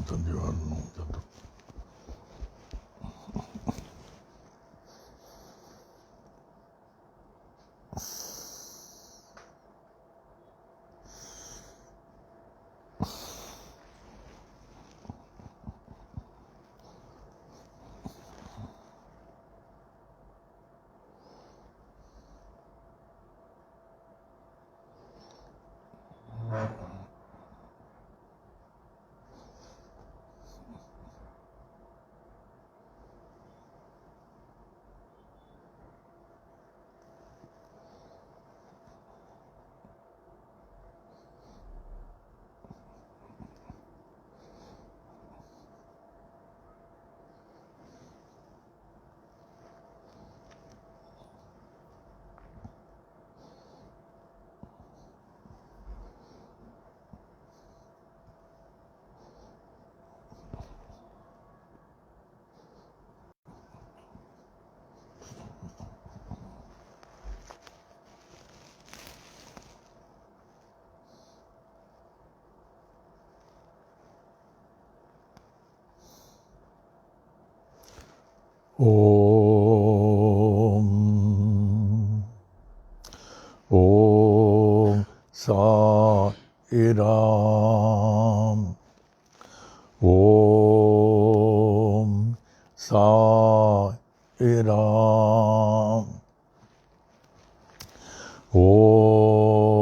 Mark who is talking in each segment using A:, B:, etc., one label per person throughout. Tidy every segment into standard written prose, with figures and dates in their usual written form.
A: तद्दिवानो तद् ओम ओम साई राम ओम साई राम ओम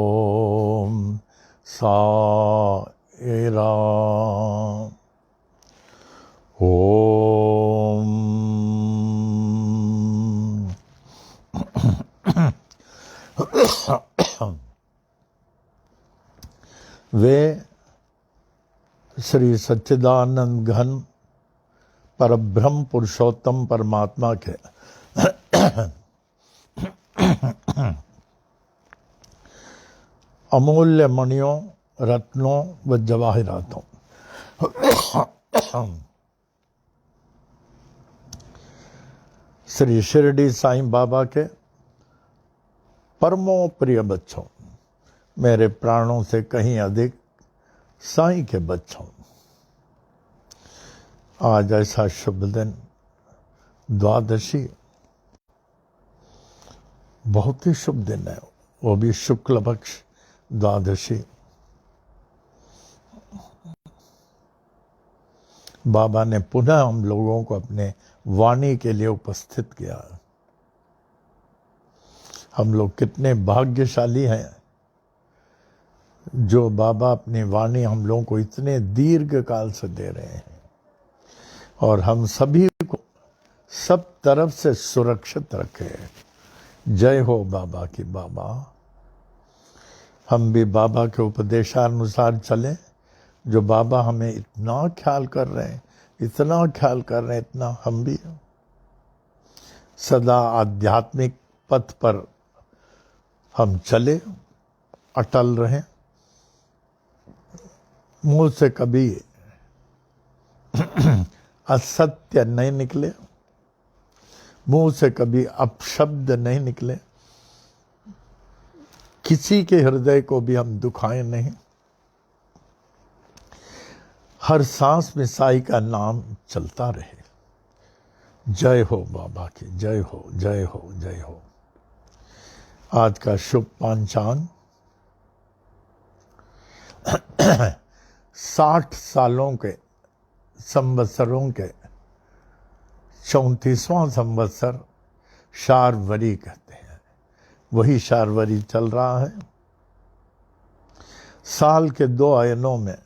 A: साई राम ओम वे श्री सच्चिदानंद घन परब्रह्म पुरुषोत्तम परमात्मा के अमूल्य मणियों, रत्नों व जवाहिरातों श्री शिरडी साईं बाबा के परमो प्रिय बच्चों, मेरे प्राणों से कहीं अधिक साईं के बच्चों, आज ऐसा शुभ दिन, द्वादशी, बहुत ही शुभ दिन है, वो भी शुक्ल पक्ष द्वादशी। बाबा ने पुनः हम लोगों को अपने वाणी के लिए उपस्थित किया। हम लोग कितने भाग्यशाली हैं जो बाबा अपनी वाणी हम लोगों को इतने दीर्घ काल से दे रहे हैं और हम सभी को सब तरफ से सुरक्षित रखे। जय हो बाबा की बाबा। हम भी बाबा के उपदेशानुसार चले, जो बाबा हमें इतना ख्याल कर रहे हैं, इतना ख्याल कर रहे हैं, इतना हम भी सदा आध्यात्मिक पथ पर हम चले, अटल रहें, मुंह से कभी असत्य नहीं निकले, मुंह से कभी अपशब्द नहीं निकले, किसी के हृदय को भी हम दुखाएं नहीं, हर सांस में साईं का नाम चलता रहे। जय हो बाबा की, जय हो, जय हो, जय हो। आज का शुभ पंचांग 60 सालों के संवत्सरों के 34वां संवत्सर शार्वरी कहते हैं, वही शार्वरी चल रहा है। साल के 2 अयनों में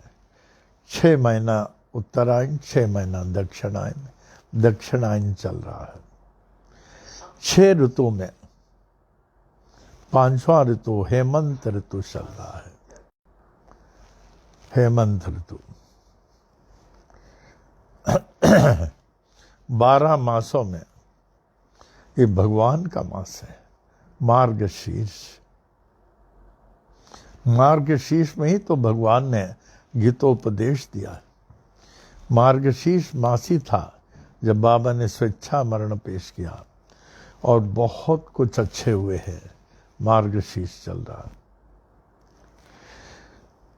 A: 6 महीना उत्तरायण, 6 महीना दक्षिणायन, दक्षिणायन चल रहा है। 6 ऋतु में 5वां ऋतु हेमंत ऋतु चल रहा है। हेमंत ऋतु 12 मासों में ये भगवान का मास है, मार्गशीर्ष। मार्गशीर्ष में ही तो भगवान ने गीतोपदेश दिया। मार्गशीर्ष मास ही था जब बाबा ने स्वेच्छा मरण पेश किया और बहुत कुछ अच्छे हुए हैं। मार्गशीर्ष चल रहा है।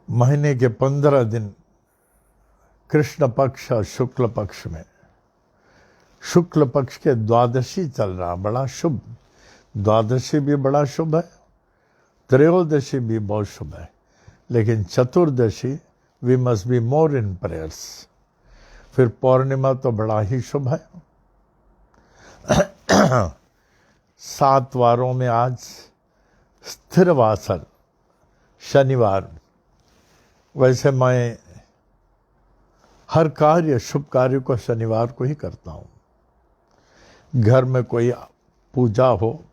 A: महीने के 15 दिन कृष्ण पक्ष और शुक्ल पक्ष में, शुक्ल पक्ष के द्वादशी चल रहा, बड़ा शुभ, द्वादशी भी बड़ा शुभ है, त्रयोदशी भी बहुत शुभ है, लेकिन चतुर्दशी we must be more in prayers. फिर पौर्णिमा तो बड़ा ही शुभ है। 7 वारों में आज स्थिर वासर शनिवार। वैसे मैं हर कार्य, शुभ कार्य को शनिवार को ही करता हूँ। घर में कोई पूजा हो,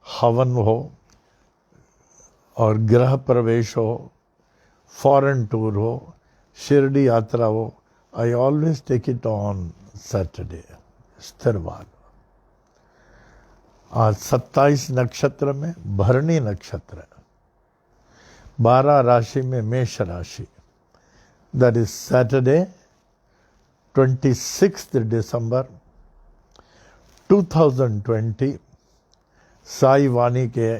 A: हवन हो और गृह प्रवेश हो, फॉरेन टूर हो, शिरडी यात्रा हो, I always take it on Saturday, स्थिरवार। आज 27 नक्षत्र में भरणी नक्षत्र, 12 राशि में मेष राशि। दैट इज सैटरडे 26 दिसंबर 2020, साई वाणी के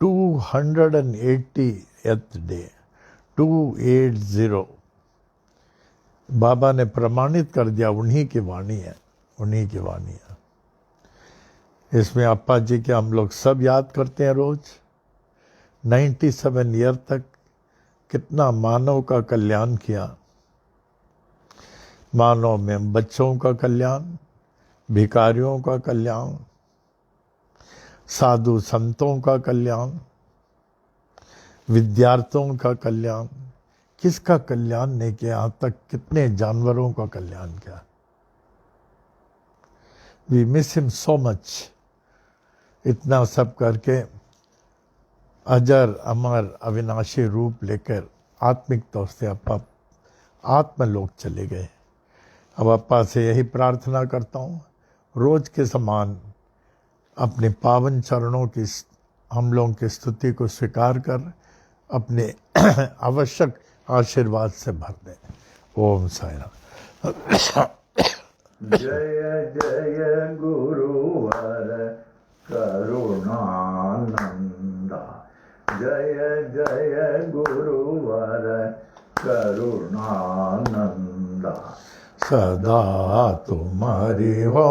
A: 280th डे, 280। बाबा ने प्रमाणित कर दिया उन्हीं की वाणी है, उन्हीं की वाणी है। इसमें अप्पा जी के हम लोग सब याद करते हैं रोज। 97 ईयर तक कितना मानव का कल्याण किया। मानव में बच्चों का कल्याण, भिखारियों का कल्याण, साधु संतों का कल्याण, विद्यार्थियों का कल्याण, किसका कल्याण नहीं किया। यहाँ तक कितने जानवरों का कल्याण किया। We miss him so much. इतना सब करके अजर अमर अविनाशी रूप लेकर आत्मिक तौर से अप्पा आत्मलोक चले गए। अब अप्पा से यही प्रार्थना करता हूँ, रोज के समान अपने पावन चरणों की हम लोगों की स्तुति को स्वीकार कर अपने आवश्यक आशीर्वाद से भर दे। ओम साई राम।
B: जय जय गुरुवर करुणानंदा, जय जय गुरुवर करुणानंदा,
A: सदा तुम्हारी हो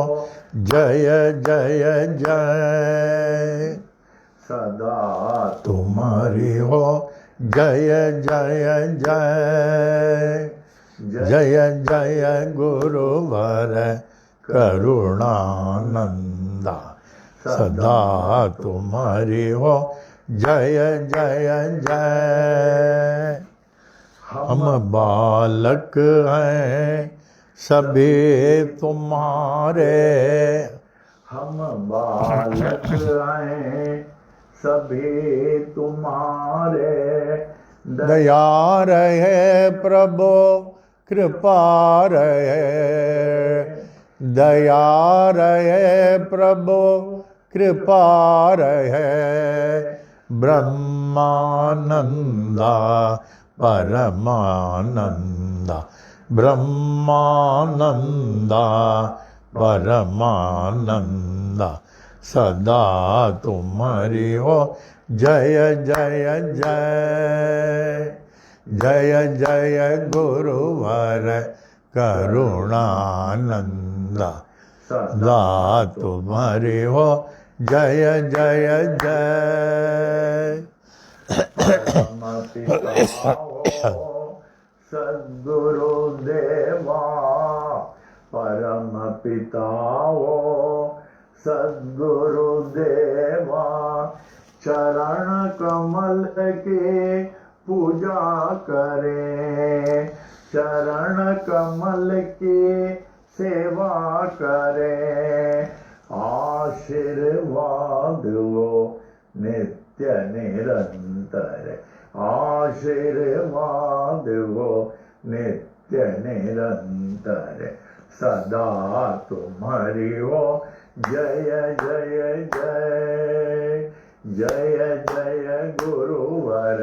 A: जय जय जय,
B: सदा
A: तुम्हारी हो जय जय जय, जय जय गुरुवर करुणानंदा, सदा तुम्हारी हो जय जय जय। हम बालक हैं सभी तुम्हारे,
B: हम बालक हैं सभी तुम्हारे,
A: दया रहे प्रभु कृपा रहे, दया रहे प्रभु कृपा रहे। ब्रह्मानंदा परमानंदा, ब्रह्मानंदा परमानंदा, सदा तुम्हारी हो जय जय जय, जय जय गुरुवर करुणानंदा, सदा तुम्हारी हो जय जय जय।
B: परम पिता सद्गुरु देवा, परम पिता सद्गुरु देवा, चरण कमल की पूजा करें, चरण कमल की सेवा करें। आशीर्वाद वो नित्य निरंतर, आशीर्वाद वो नित्य निरंतर, सदा तुम्हारी हो जय जय जय, जय जय गुरुवर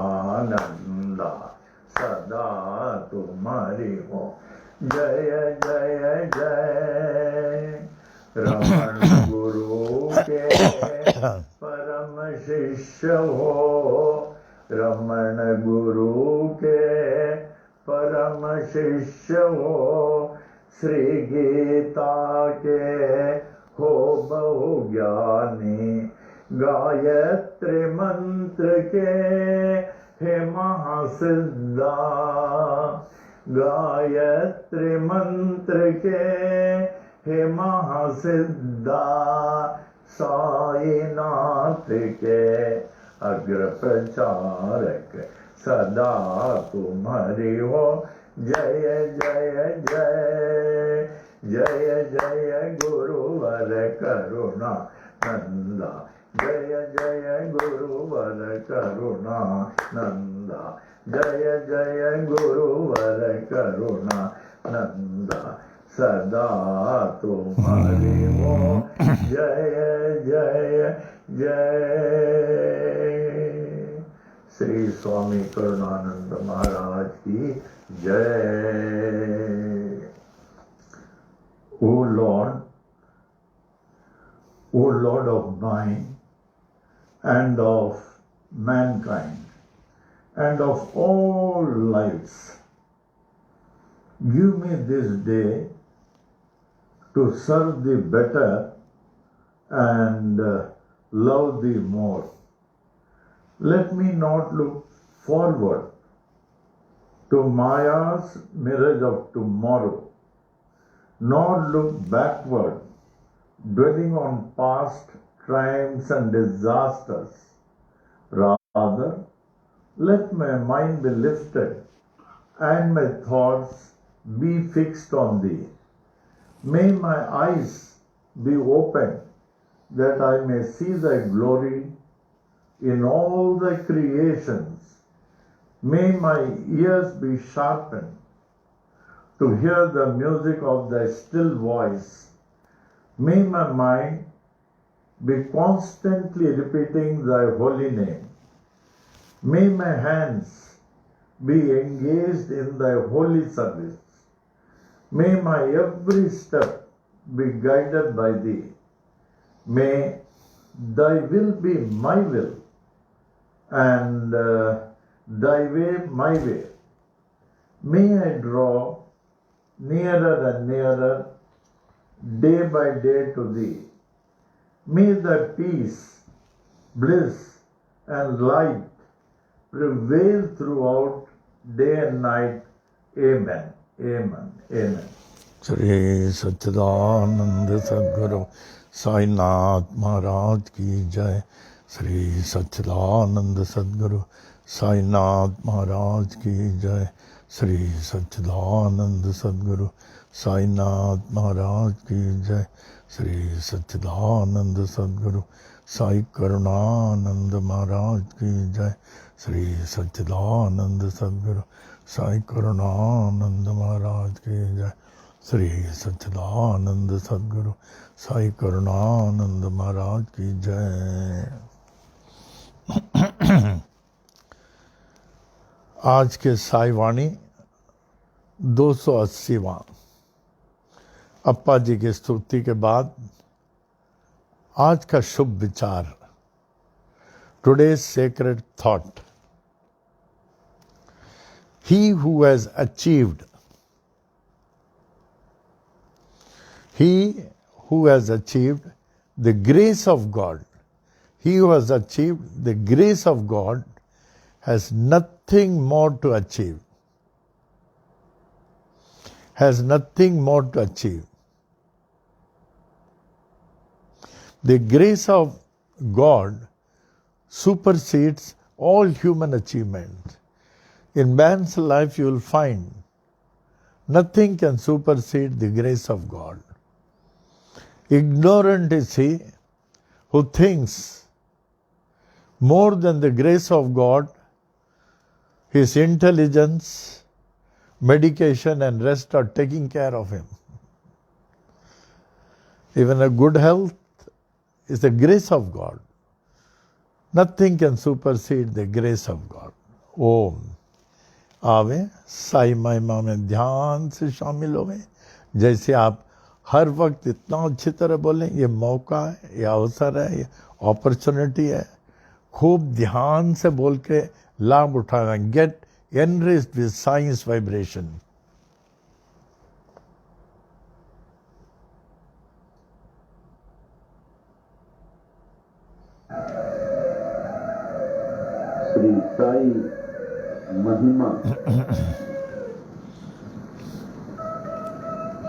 B: करुणानंदा, सदा तुम्हारी हो जय जय जय। रमण गुरु के परम शिष्य हो, रमण गुरु के शिष्य हो, श्री गीता के हो बहु ज्ञानी, गायत्री मंत्र के हे महासिद्धा, गायत्री मंत्र के हे महासिद्धा, साईनाथ के अग्र प्रचारक सदा तुम्हारी हो। जय जय जय जय जय गुरुवर करुणा नंदा, जय जय गुरुवर करुणा नंदा, जय जय गुरुवर करुणा नंदा, सदा तुम्हारी हो। जय जय जय। श्री स्वामी करुणानंद महाराज की जय। O Lord of mine and of mankind and of all lives, give me this day to serve thee better and love thee more. Let me not look forward to Maya's mirage of tomorrow, nor look backward, dwelling on past triumphs and disasters. Rather, let my mind be lifted and my thoughts be fixed on thee. May my eyes be opened that I may see thy glory in all thy creations. May my ears be sharpened to hear the music of thy still voice. May my mind be constantly repeating thy holy name. May my hands be engaged in thy holy service. May my every step be guided by thee. May thy will be my will and thy way my way. May I draw nearer and nearer day by day to thee. May thy peace, bliss and light prevail throughout day and night. Amen. Amen. Amen.
A: Shri सच्चिदानंद सद्गुरु साईनाथ महाराज की जय। श्री सच्चिदानंद सद्गुरु साईनाथ महाराज की जय। श्री सच्चिदानंद सद्गुरु साईनाथ महाराज की जय। श्री सच्चिदानंद सद्गुरु साई करुणानंद महाराज की जय। श्री सच्चिदानंद सद्गुरु साई करुणानंद महाराज की जय। श्री सच्चिदानंद सद्गुरु साई करुणानंद महाराज की जय। आज के साई वाणी 280वां। अप्पा जी की स्तुति के बाद आज का शुभ विचार, today's sacred thought. He who has achieved the grace of God, he who has achieved the grace of God has nothing more to achieve. Has nothing more to achieve. The grace of God supersedes all human achievement. In man's life you will find nothing can supersede the grace of God. Ignorant is he who thinks more than the grace of God, his intelligence, medication and rest are taking care of him. Even a good health is the grace of God. Nothing can supersede the grace of God. Om आवे साई महिमा में ध्यान से शामिल होवे। जैसे आप हर वक्त इतना अच्छी तरह बोलें, ये मौका है, ये अवसर है, ये अपॉर्चुनिटी है। खूब ध्यान से बोल के लाभ उठाना। Get enriched with science vibration.
C: Sai Mahima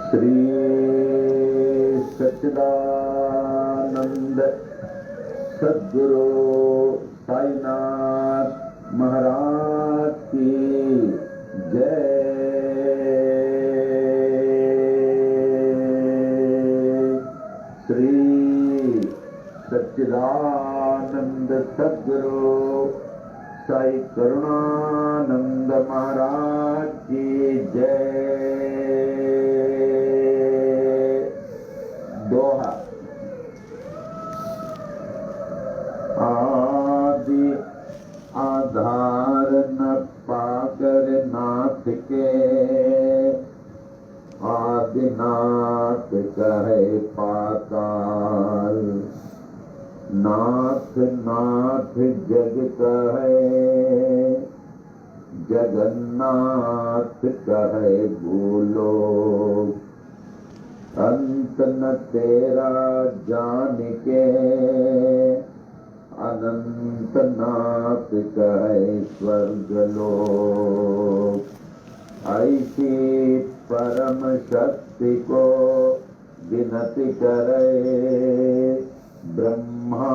C: Shri सच्चिदानंद सद्गुरु साईनाथ महाराज की जय। श्री सच्चिदानंद सद्गुरु साई करुणानंद महाराज की जय। दोहा। आदि आधार न पाकर नाथ के, आदिनाथ कहे पाताल। नाथ नाथ जग कहे, जगन्नाथ कहे भूलो। अंत न तेरा जान के, अनंत नाथ कहे स्वर्ग लोक। ऐसी परम शक्ति को विनती करे, ब्रह्मा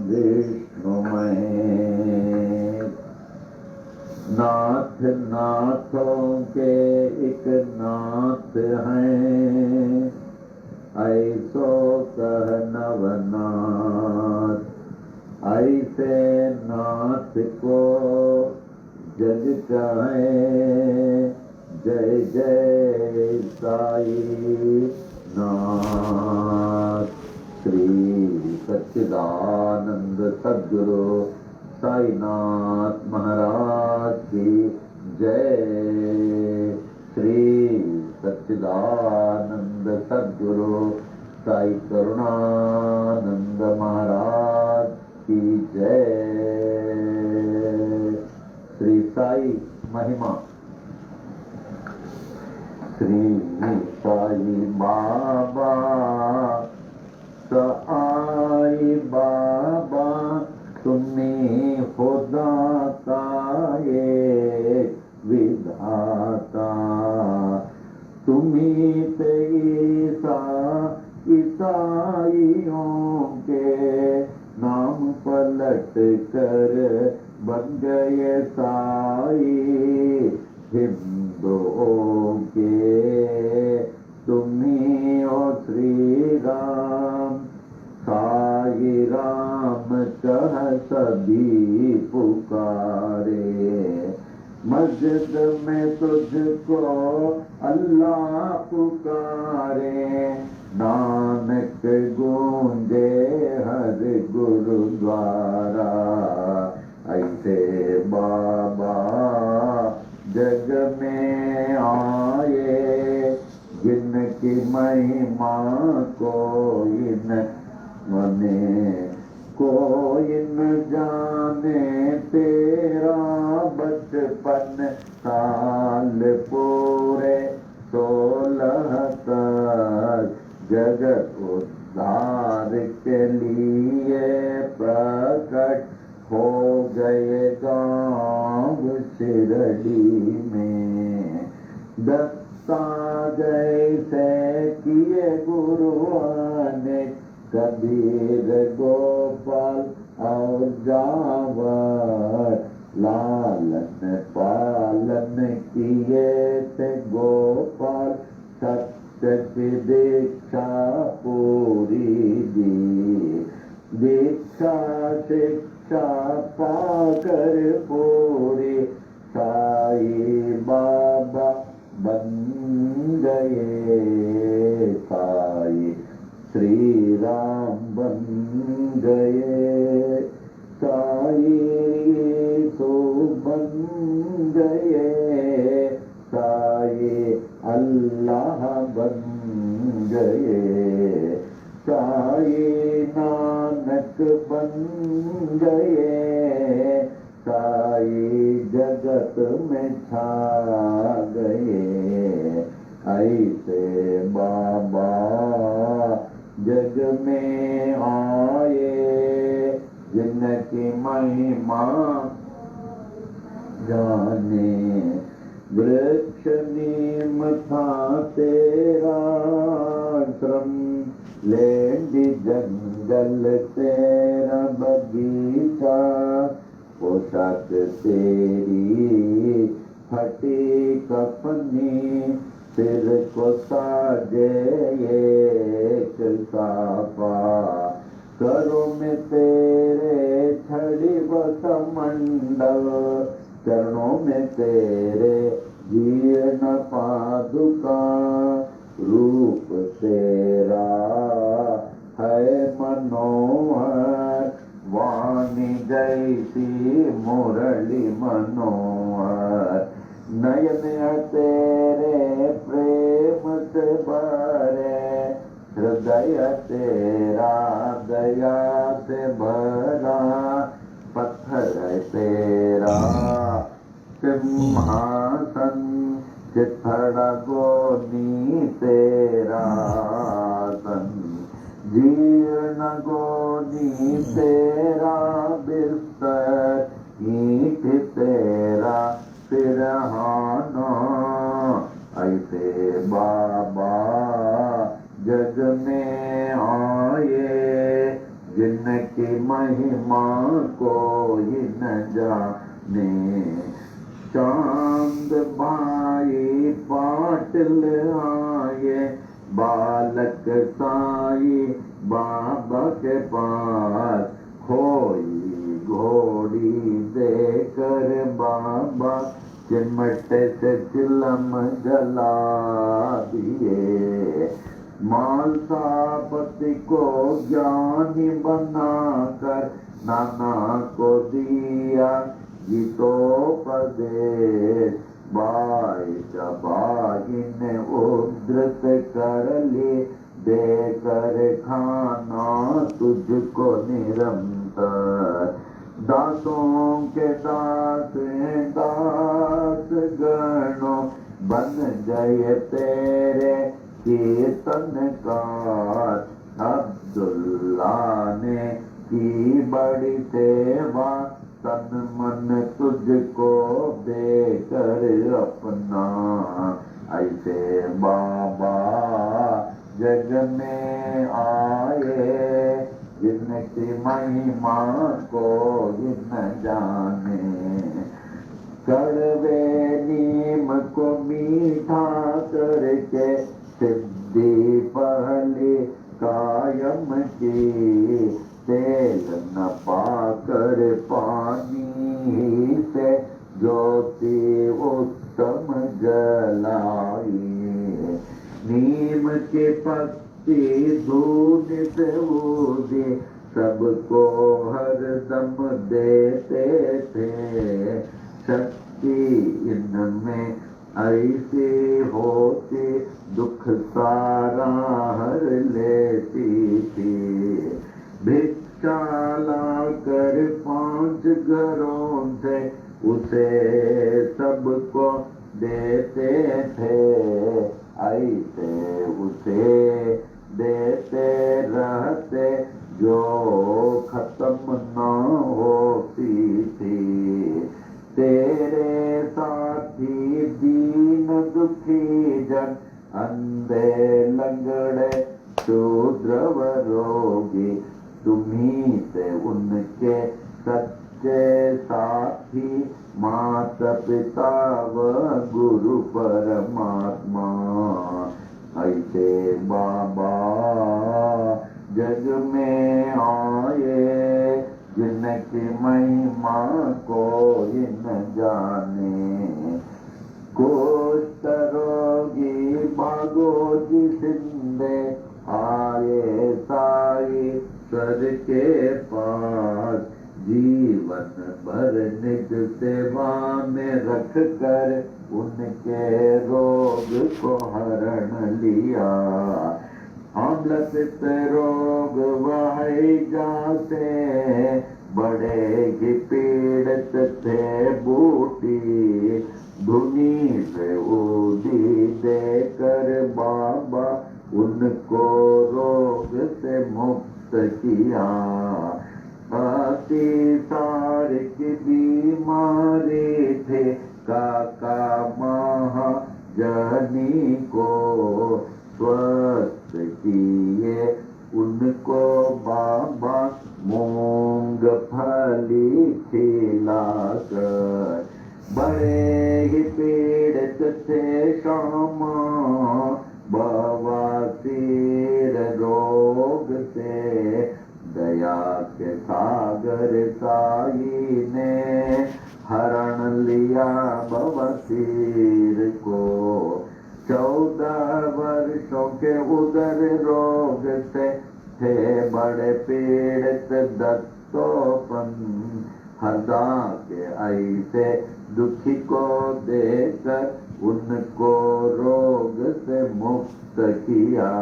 C: विष्णु महेश। नाथ नाथों के एक नाथ हैं, ऐसो कह नवनाथ। ऐसे नाथ को जग कहे, जय जय साई नाथ। श्री सच्चिदानंद सद्गुरु साईनाथ महाराज की जय। श्री सच्चिदानंद सद्गुरु साई करुणानंद महाराज की जय। श्री साई महिमा। श्री साई बाबा साई बाबा, तुम्हें खुदा का एक विधाता। तुम्हीं पे ईसाइयों के नाम पलट कर बन गए साई। हिंदुओं के तुम्हीं हो श्री राम। साई राम कह सभी पुकारे, मस्जिद में तुझको अल्लाह पुकारे। नानक गूंजे हर गुरुद्वारा, ऐसे बाबा जग में आए। जिनकी महिमा कोई न मने, कोई न जाने। तेरा बचपन साल पूरे 16 तक, जगत उद्धार के लिए प्रकट हो गए गाँव शिरडी में। दत्ता जैसे किए गुरुआने, कबीर गोपाल और जावर। लालन पालन किए थे गोपाल, सत्य की दीक्षा पूरी दी। दीक्षा शिक्षा पाकर पूरी, साई बाबा बन गए। साई श्री राम बन गए। साई सो बन गए। साई अल्लाह बन गए। साई नानक बन गए। साई जगत में छा गए। ऐसे बाबा जग में आए, जिनकी महिमा जाने। वृक्ष नीम था तेरा आश्रम, लेंडी जंगल तेरा बगीचा। पोशाक तेरी फटी कफनी, सिर को साजे एक साफा। करो में तेरे छड़ी व कमंडल, चरणों में तेरे जीर्ण पादुका। रूप तेरा है मनोहर, वाणी जैसी मुरली मनोहर। नयन तेरे प्रेम से भरे, हृदय तेरा दया से भरा। पत्थर है तेरा सिंहासन, चिथड़ा गोनी तेरा सन। जीर्ण गोनी तेरा बिस्तर, ईंट तेरा सिरहाना। ऐसे बाबा जग में आए, जिनकी महिमा कोई न जाने। चांद भाई पाटिल आए, बालक साई बाबा के पास। खोई घोड़ी देकर बाबा, चिमट से चिलम जला दिए। मालसापति को ज्ञानी बनाकर, नाना को दिया गीतोपदेश। बाई चबाई ने उद्धृत कर ली, देकर खाना तुझको निरंतर। दासों के दास दास गणो, बन गए तेरे कीर्तनकार। अब्दुल्ला ने की बड़ी सेवा, तन मन तुझको देकर अपना। ऐसे बाबा जग में आए, जिनकी महिमा कोई न जाने। कड़वे नीम को मीठा करके, सिद्धि पहले कायम की। तेल न पाकर पानी से, ज्योति उत्तम जलाई। नीम के पत्ती दूध से ऊदी, सबको हरदम देते थे। शक्ति इनमें ऐसी होती, दुख सारा हर लेती थी। भिक्षा लाकर 5 घरों से, उसे सबको देते थे। ऐसे उसे देते रहते, जो खत्म न होती थी। तेरे साथी दीन दुखी जन, अंधे लंगड़े शूद्र व रोगी, तुम्ही से उनके सच्चे साथी। माता पिता व गुरु परमात्मा। ऐसे बाबा जग में आए, जिनकी महिमा कोई न जाने। कुष्ठ रोगी भागो जिंदे, आए साई सर के पास। जीवन भर निज सेवा में रख कर, उनके रोग को हरण लिया। अम्ल पित्त रोग वह जाते, बड़े ही पीड़ित थे बूटी। धुनी से ऊदी देकर बाबा, उनको रोग से मुक्त किया। अतिसार की बीमारी थे काका महाजनी को स्वस्थ किए उनको बाबा मूंगफली खिलाकर। बड़े ही पीड़ित थे श्यामा बवासीर रोग से, दया के सागर साई ने हरण लिया बवासीर को। 14 वर्षों के उदर रोग से थे बड़े पीड़ित दत्तोपन। हरदा के ऐसे दुखी को देकर उनको रोग से मुक्त किया।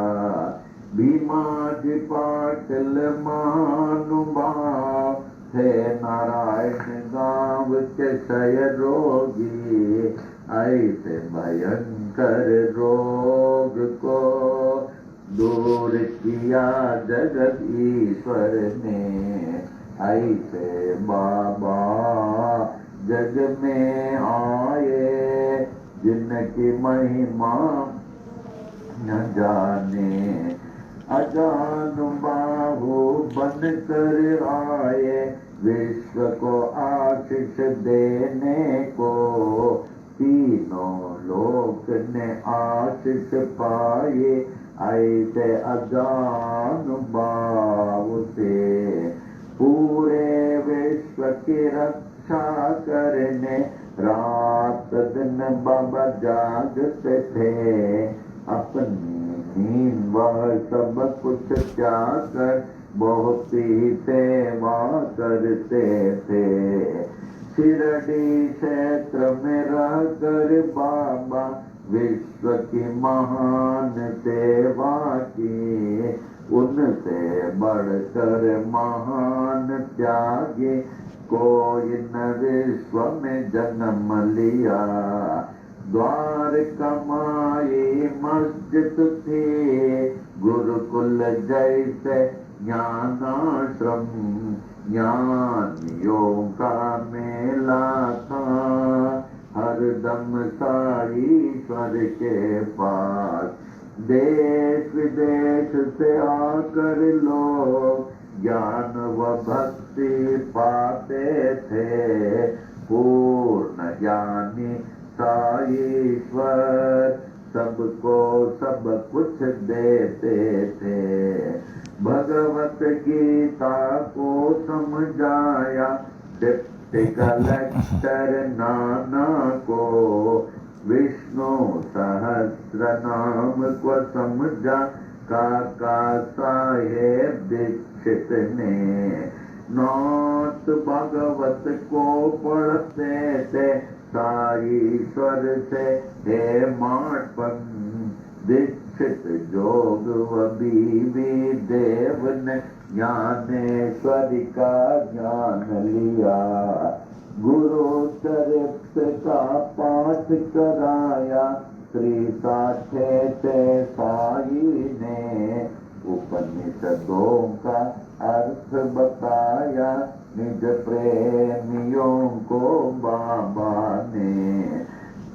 C: भीमाजी पाटिल महानुभाव थे नारायण गांव के क्षय रोगी। ऐसे भयंकर रोग को दूर किया जगत ईश्वर ने। ऐसे बाबा जग में आए जिनकी महिमा न जाने। अजान बाहु बन कर आए विश्व को आशीष देने को। तीनों लोक ने आशीष पाए ऐसे अजान बाहु से। पूरे विश्व की रक्षा करने रात दिन बाबा जागते थे। अपनी नींद वह सब कुछ त्याग कर बहुत ही सेवा करते थे। शिरडी क्षेत्र में रहकर बाबा विश्व की महान सेवा की। उनसे बढ़कर महान त्यागी कोई न विश्व में जन्म लिया। द्वारका माई मस्जिद थी गुरुकुल जैसे ज्ञानाश्रम। ज्ञानियों का मेला था हरदम साईश्वर के पास। देश विदेश से आकर लोग ज्ञान व भक्ति पाते थे। पूर्ण ज्ञानी साईश्वर सबको सब कुछ देते थे। भगवत गीता को समझाया डिप्टी कलेक्टर नाना को। विष्णु सहस्र नाम को समझा काका साहेब दीक्षित ने। नाथ भगवत को पढ़ते थे साईश्वर से हे माटपन। दीक्षित जोग व बीवी देव ने ज्ञानेश्वरी का ज्ञान लिया। गुरु चरित्र का पाठ कराया श्री साठे से साई ने। उपनिषदों का अर्थ बताया निज प्रेमियों को बाबा ने।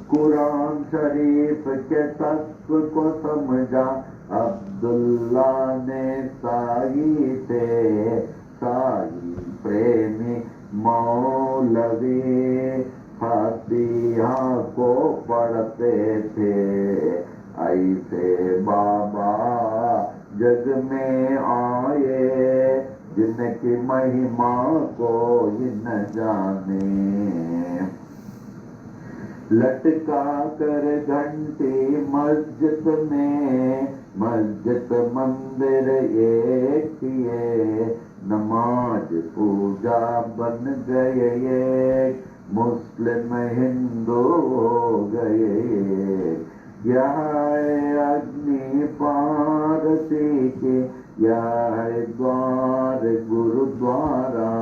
C: कुरान शरीफ के तत्व को समझा अब्दुल्ला ने साई से। साई प्रेमी मौलवी फातिहा को पढ़ते थे। ऐसे बाबा जग में आए जिनकी महिमा कोई न जाने। लटका कर घंटी मस्जिद में मस्जिद मंदिर एक किए। नमाज पूजा बन गए एक मुस्लिम हिंदू हो गए। यह अग्नि पारसी के यह द्वार गुरुद्वारा।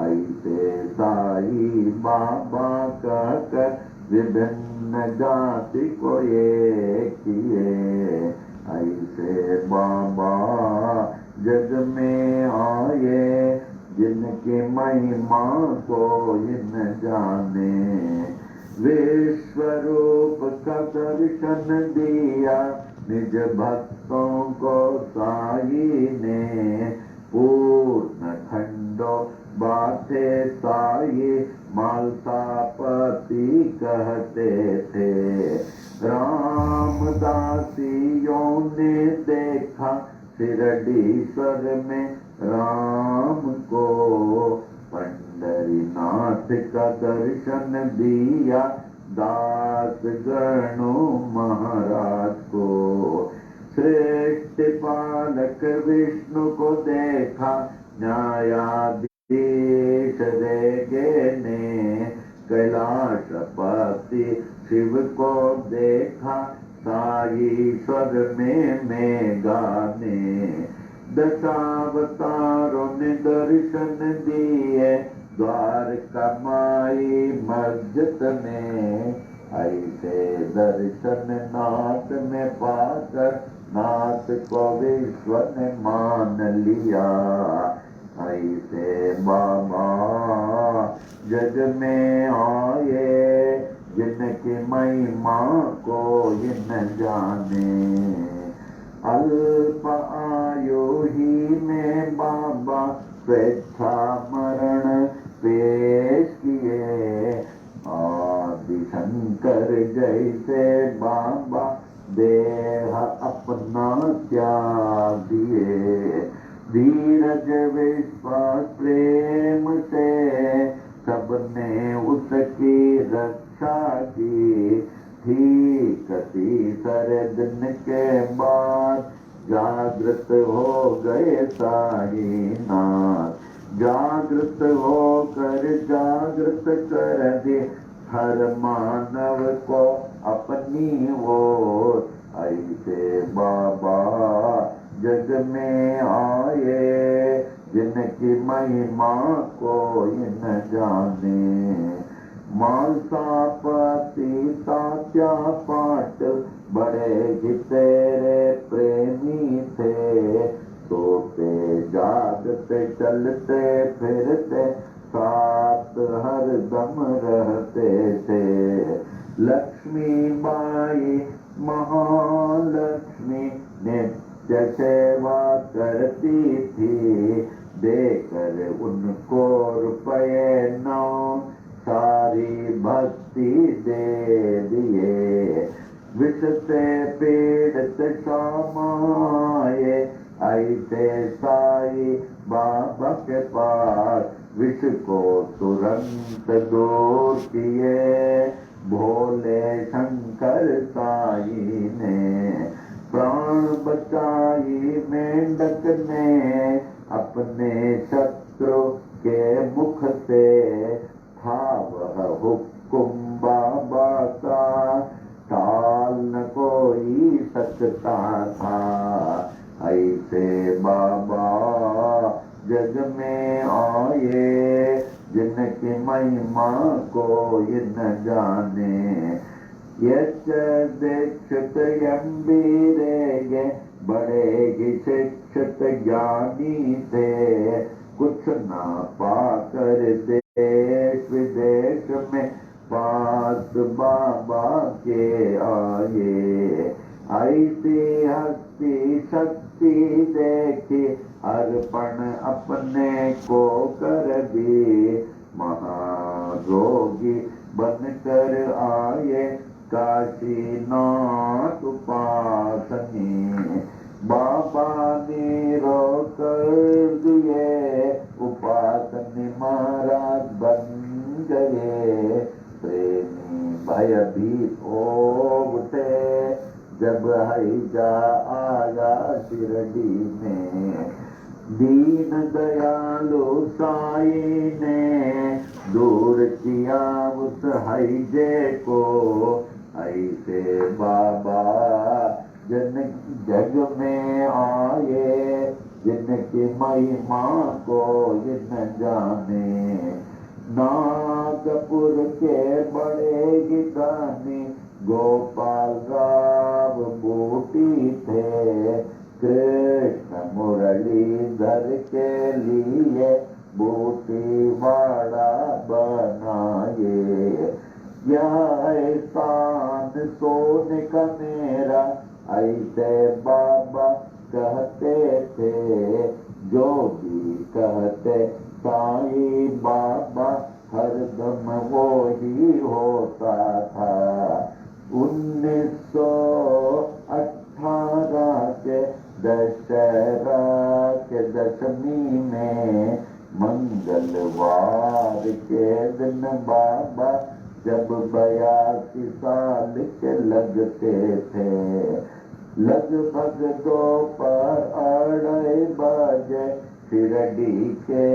C: ऐसे साई बाबा कहकर विभिन्न जाति को एक किए। ऐसे बाबा जग में आए जिनके महिमा कोई न जाने। विश्व रूप का दर्शन दिया निज भक्तों को साई ने। पूर्ण खंडो बाते साई मालसापति कहते थे। रामदासियों ने देखा शिरडीश्वर में राम को। पंढरीनाथ का दर्शन दिया दास गणों महाराज को। श्रेष्ठ पालक विष्णु को देखा न्यायाधीश देगे ने। कैलाशपति शिव को देखा साईश्वर में गाने। दशावतारों ने दर्शन दिए द्वारका माई मस्जिद में। ऐसे दर्शन नाथ में पाकर नाथ को विश्व ने मान लिया। ऐसे बाबा जग में आए जिनकी महिमा कोई न जाने। अल्प आयु ही में बाबा स्वेच्छा मरण पेश किए। आदि शंकर जैसे बाबा देह अपना त्याग दिए। धीरज विश्वास प्रेम से सबने उसकी रक्षा की। ठीक तीसरे दिन के बाद जागृत हो गए साईनाथ। जागृत कर दे हर मानव को अपनी ओर। ऐसे बाबा जग में आए जिनकी महिमा कोई न जाने। मालसापति तात्या पाटिल बड़े ही तेरे प्रेमी थे। सोते जागते चलते फिरते साथ हर दम रहते थे। लक्ष्मी बाई महालक्ष्मी नित्य सेवा करती थी। देकर उनको रुपये 9 सारी भक्ति दे दिए। विष से पीड़ित समाये ऐसे साई बाबा के पास। विष को तुरंत दूर किए भोले शंकर साई ने। प्राण बचाई मेंढक ने अपने शत्रु के मुख से। था वह हुक्म बाबा का टाल न कोई सकता था। ऐसे बाबा जग में आए जिनकी महिमा कोई न जाने। यच दीक्षित यम्बीरेगे बड़े ही शिक्षित ज्ञानी थे। कुछ ना पाकर देश विदेश में पास बाबा के आए। ऐसी हस्ती शक्ति देखी अर्पण अपने को कर दी। महारोगी बनकर आए काशीनाथ उपासनी। बाबा ने रोकर दिए उपासनी महाराज बन गए। प्रेमी भयभीत हो उठे जब हैजा आया शिरडी में। दीन दयालु साई ने दूर किया उस हैजे को। ऐसे बाबा जग में आए जिनकी महिमा को न जाने। नागपुर के बड़े गिदानी गोपाल राव बूटी थे। कृष्ण मुरलीधर के लिए बूटी वाड़ा बनाए। यह एहसान सोने का मेरा, ऐसे बाबा कहते थे। जो भी कहते साईं बाबा, हरदम वो ही होता था। 1918 के दशहरा के दशमी में, मंगलवार के दिन बाबा जब 82 साल के लगते थे, लगभग दोपहर 2:30 बजे शिरडी के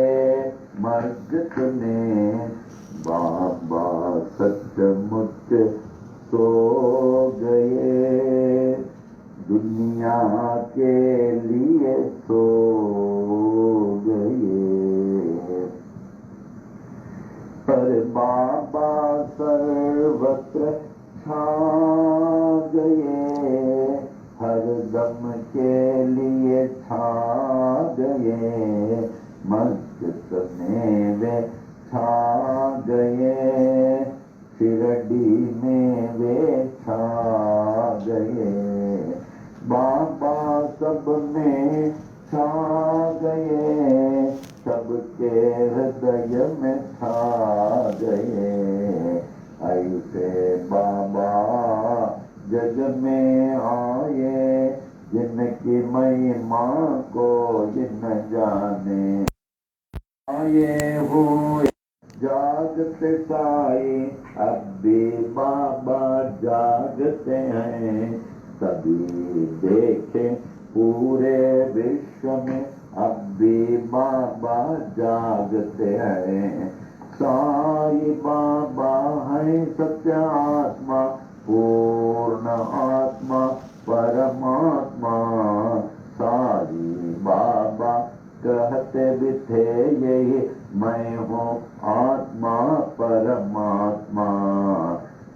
C: मस्जिद में बाबा सचमुच सो गए। दुनिया के लिए सो गए। पर बाबा सर्वत्र छा गए, हर दम के लिए छा गए। मस्जिद में वे छा गए, शिरडी में वे छा गए। बाबा सब में छा गए, सबके हृदय में छा गए। ऐसे बाबा जग में आए, जिनकी महिमा को न जाने। आए हुए जागते साई, अब भी बाबा जागते हैं। सभी देखे पूरे विश्व में, अब भी बाबा जागते हैं। साई बाबा है सत्य आत्मा, पूर्ण आत्मा परमात्मा। साई बाबा कहते भी थे यही, मैं हूँ आत्मा परमात्मा।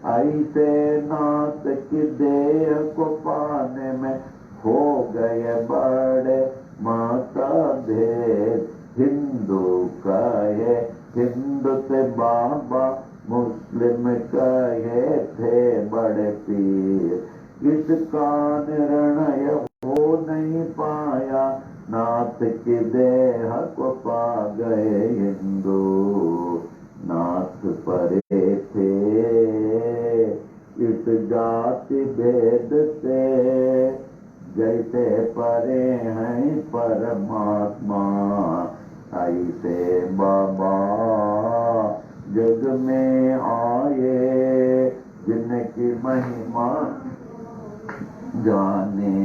C: ऐसे नाथ की देह को पाने में हो गए बड़े मतभेद। हिंदू कहे हिंदू से बाबा, मुस्लिम कहे थे बड़े पीर। इसका निर्णय हो नहीं पाया, नाथ की देह को पा गए हिंदू। नाथ परे थे इस जाति भेद से, जैसे परे हैं परमात्मा। ऐसे बाबा जग में आए, जिनकी महिमा जाने।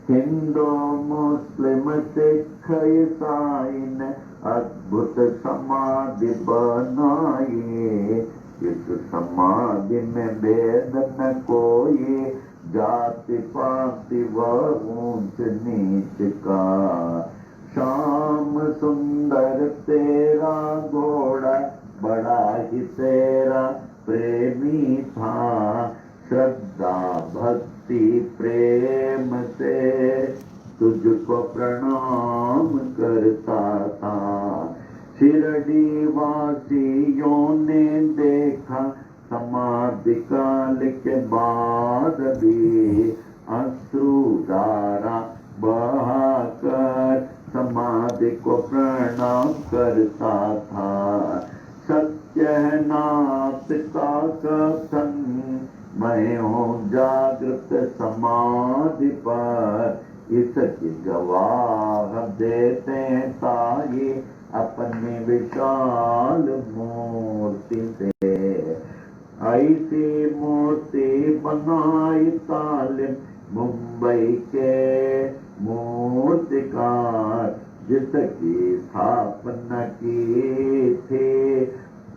C: हिंदू मुस्लिम सिख ईसाई ने अद्भुत समाधि बनाई। इस समाधि में भेद न कोई, जाति पाति व ऊंच नीच का। श्याम सुंदर तेरा घोड़ा, बड़ा ही तेरा प्रेमी था। श्रद्धा भक्ति प्रेम से तुझको प्रणाम करता था। शिरडी वासियों ने देखा, समाधि काल के बाद भी अश्रुधारा बहाकर समाधि को प्रणाम करता था। सत्य है नाथ का कथन, मैं हूँ जागृत समाधि पर। इसकी गवाह देते ताई, अपनी विशाल मूर्ति से। ऐसी मूर्ति बनाई तालिम मुंबई के मूर्तिकार, जिसकी स्थापना की थी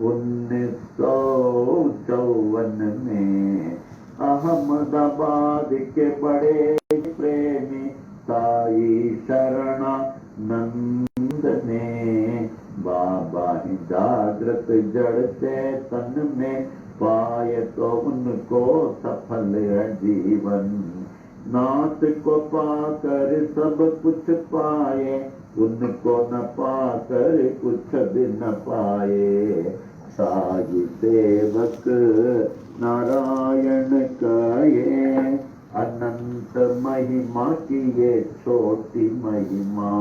C: 1954 में। अहमदाबाद के बड़े प्रेमी साई शरणानंद ने, बाबा ही जागृत जड़ चेतन में पाए तो उनको सफल है जीवन। नाथ को पाकर सब कुछ पाए, उनको न पाकर कुछ भी न पाए। साई सेवक नारायण का ये अनंत महिमा की ये छोटी महिमा।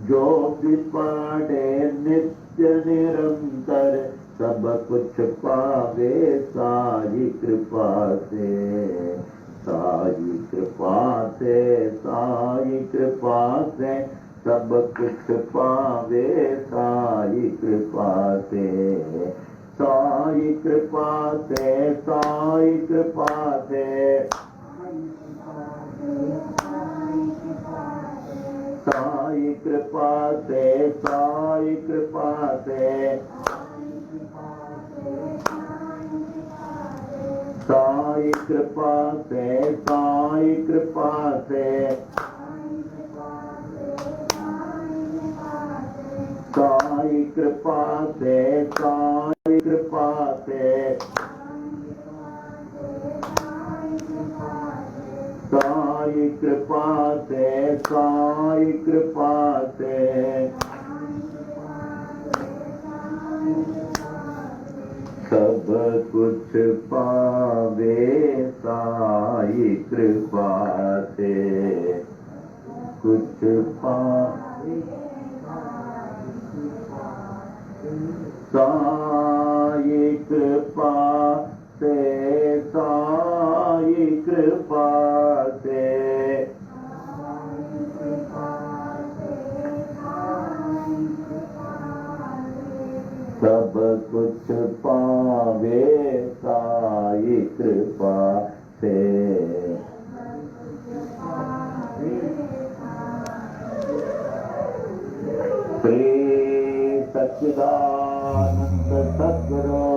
C: जो भी पढ़े नित्य निरंतर, सब कुछ पावे साई कृपा से। साई कृपा से, साई कृपा से, सब कुछ पावे साई कृपा से। साई कृपा से, साई कृपा से, साई कृपा से, साई कृपा से, साई कृपा से, साई कृपा से, साई कृपा से, साई कृपा से, साई कृपा से, साई कृपा से। सब कुछ पावे साई कृपा से। कुछ पावे साई कृपा से, साई कृपा से। सब कुछ पावे साई कृपा से। श्री सच्चिदानंद सद्गुरु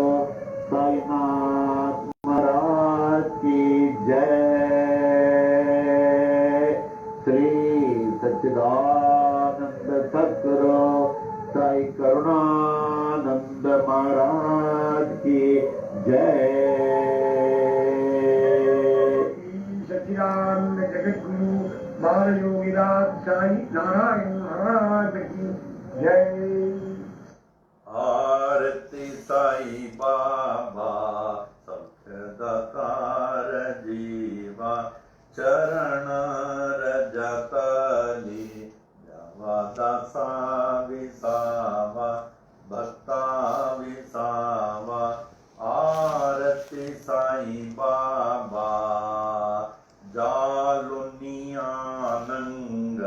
C: साईनाथ महाराज की जय। श्री सच्चिदानंद सद्गुरु साई करुणानंद महाराज की जय।
D: सच्चिदानंद जगतगुरु बाल योगीनाथ साई नारायण महाराज की जय।
B: आरती साई बाबा सख्यदातार जीवा, चरण रजतली दासा विसावा, भक्ता विसावा। आरती साई बाबा जालुनियानंग,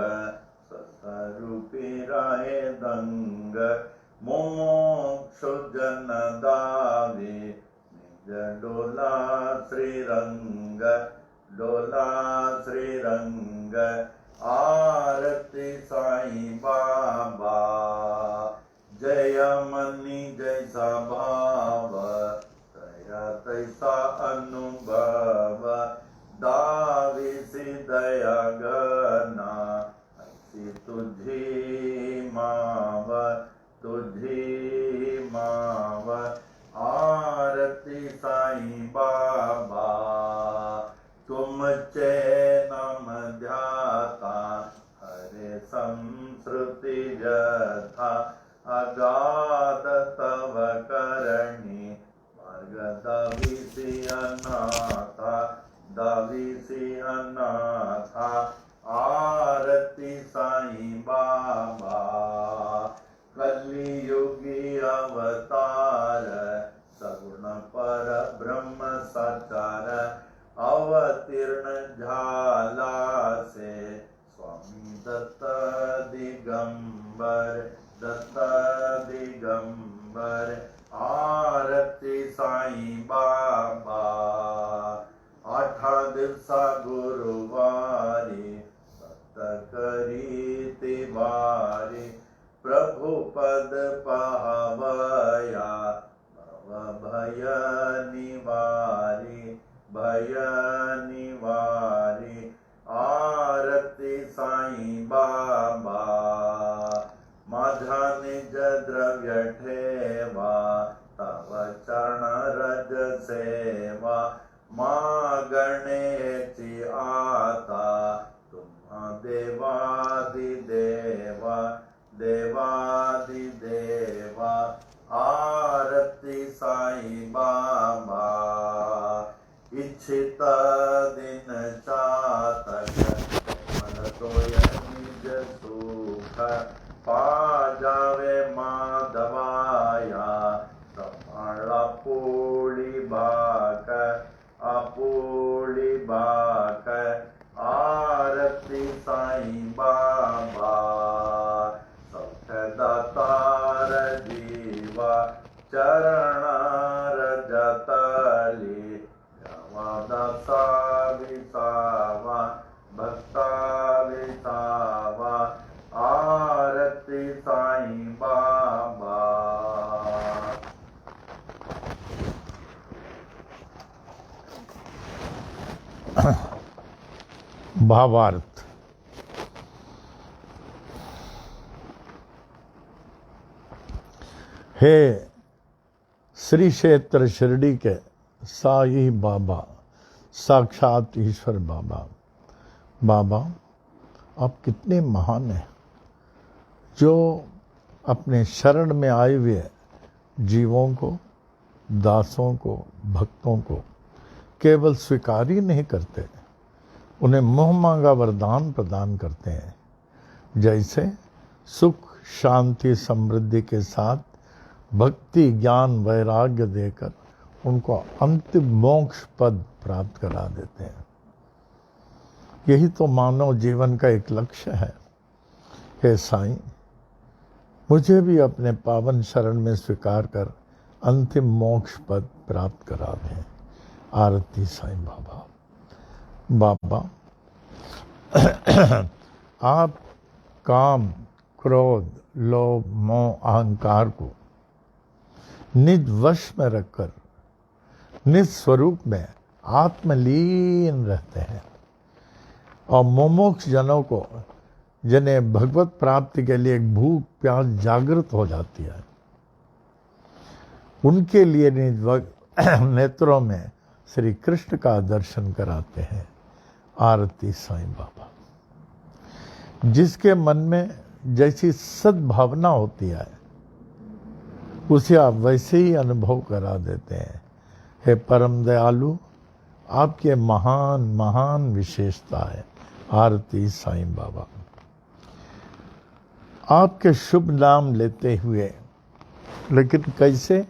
B: ससरूपी राय दंग। मोक्ष जन दावे निज डोला श्रीरंग, डोला श्रीरंग। आरती साई बाबा जय मनी जैसा भाव, दया तैसा अनुभव। दाविसी दया गना, ऐसी तुझी माव, तुझी माव। आरती साई बाबा तुमचे नाम ध्याता, हरे संस्कृती जथा। अगाध तव करणी, मार्ग दाविसी अनाथा, दाविसी अनाथा। आरती साई बाबा कलियुगी अवतार, सगुण पर ब्रह्म साचार। अवतीर्ण झाला से स्वामी दत्त दिगंबर, दत्त दिगंबर। आरती साई बाबा आठा दिवसा गुरुवारी, सत करीती वारी। प्रभु पद पावया, भव भय निवारी, भय निवारी। आरती साई बाबा माझा निज द्रव्य ठेवा, तव चरण रज सेवा। मागण्याची पाजावे माधवाया समण अपूली बाक आरती साईं बाबा सख दातार जीवा चरण रजतली दसा विसावा भक्ता विसावा आरती साईं बाबा।
A: भावार्थ। हे श्री क्षेत्र शिरडी के साईं बाबा, साक्षात ईश्वर बाबा, बाबा आप कितने महान हैं जो अपने शरण में आए हुए जीवों को, दासों को, भक्तों को केवल स्वीकार ही नहीं करते, उन्हें मोह मांगा वरदान प्रदान करते हैं। जैसे सुख, शांति, समृद्धि के साथ भक्ति, ज्ञान, वैराग्य देकर उनको अंतिम मोक्ष पद प्राप्त करा देते हैं। यही तो मानव जीवन का एक लक्ष्य है। हे साईं, मुझे भी अपने पावन शरण में स्वीकार कर अंतिम मोक्ष पद प्राप्त करा दें। आरती साईं बाबा। बाबा आप काम, क्रोध, लोभ, मोह, अहंकार को निज वश में रखकर निज स्वरूप में आत्मलीन रहते हैं और मुमुक्ष जनों को, जिन्हें भगवत प्राप्ति के लिए एक भूख प्यास जागृत हो जाती है, उनके लिए निज नेत्रों में श्री कृष्ण का दर्शन कराते हैं। आरती साईं बाबा। जिसके मन में जैसी सद्भावना होती है उसे आप वैसे ही अनुभव करा देते हैं। हे परम दयालु, आपके महान महान विशेषता है। आरती साईं बाबा। आपके शुभ नाम लेते हुए, लेकिन कैसे?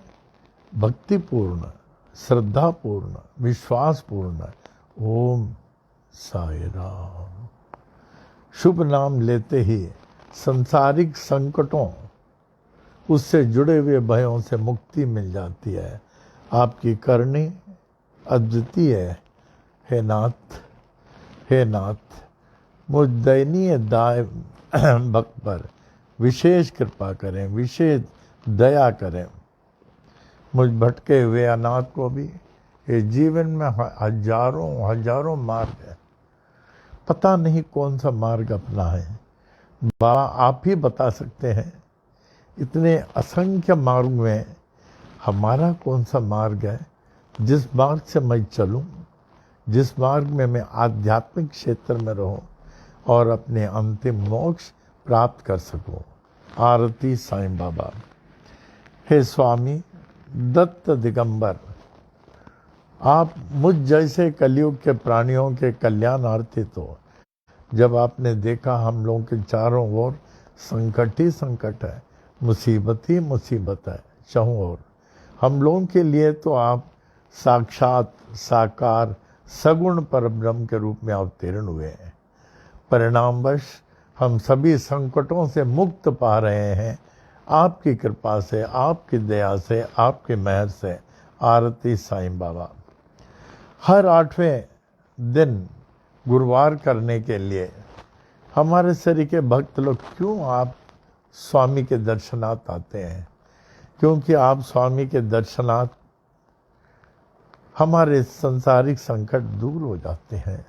A: भक्तिपूर्ण, श्रद्धापूर्ण, विश्वासपूर्ण। ओम साई राम। शुभ नाम लेते ही संसारिक संकटों, उससे जुड़े हुए भयों से मुक्ति मिल जाती है। आपकी करनी अद्वितीय है। हे नाथ, हे नाथ, मुझ दयनीय दाय भक्त पर विशेष कृपा करें, विशेष दया करें। मुझ भटके हुए अनाथ को भी, ये जीवन में हजारों हजारों मार्ग है, पता नहीं कौन सा मार्ग अपना है। बाबा आप ही बता सकते हैं। इतने असंख्य मार्ग में हमारा कौन सा मार्ग है जिस मार्ग से मैं चलूं, जिस मार्ग में मैं आध्यात्मिक क्षेत्र में रहूं और अपने अंतिम मोक्ष प्राप्त कर सकूं। आरती साईं बाबा। हे स्वामी दत्त दिगंबर, आप मुझ जैसे कलयुग के प्राणियों के कल्याणार्थी, तो जब आपने देखा हम लोगों के चारों ओर संकट ही संकट है, मुसीबत ही मुसीबत है चारों ओर, हम लोगों के लिए तो आप साक्षात साकार सगुण परब्रह्म के रूप में अवतीर्ण हुए हैं। परिणामवश हम सभी संकटों से मुक्त पा रहे हैं आपकी कृपा से, आपकी दया से, आपकी मेहर से। आरती साईं बाबा। हर 8वें दिन गुरुवार करने के लिए हमारे शरीर के भक्त लोग क्यों आप स्वामी के दर्शनार्थ आते हैं? क्योंकि आप स्वामी के दर्शनार्थ हमारे सांसारिक संकट दूर हो जाते हैं,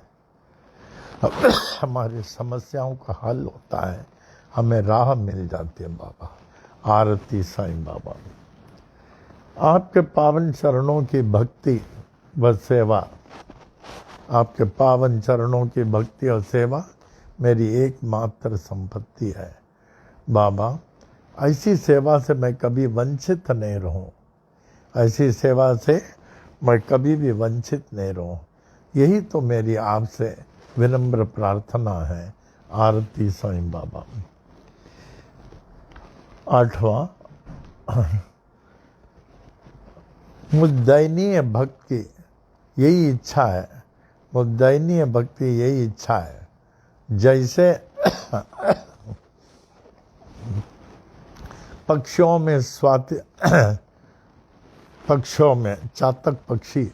A: हमारी समस्याओं का हल होता है, हमें राह मिल जाती है। बाबा आरती साईं बाबा। आपके पावन चरणों की भक्ति व सेवा, आपके पावन चरणों की भक्ति और सेवा मेरी एकमात्र संपत्ति है। बाबा ऐसी सेवा से मैं कभी वंचित नहीं रहूं, ऐसी सेवा से मैं कभी भी वंचित नहीं रहूं, यही तो मेरी आपसे विनम्र प्रार्थना है। आरती साईं बाबा। आठवां, मुझ दयनीय भक्त की यही इच्छा है, मुझ दयनीय भक्ति यही इच्छा है, जैसे पक्षियों में पक्षियों में चातक पक्षी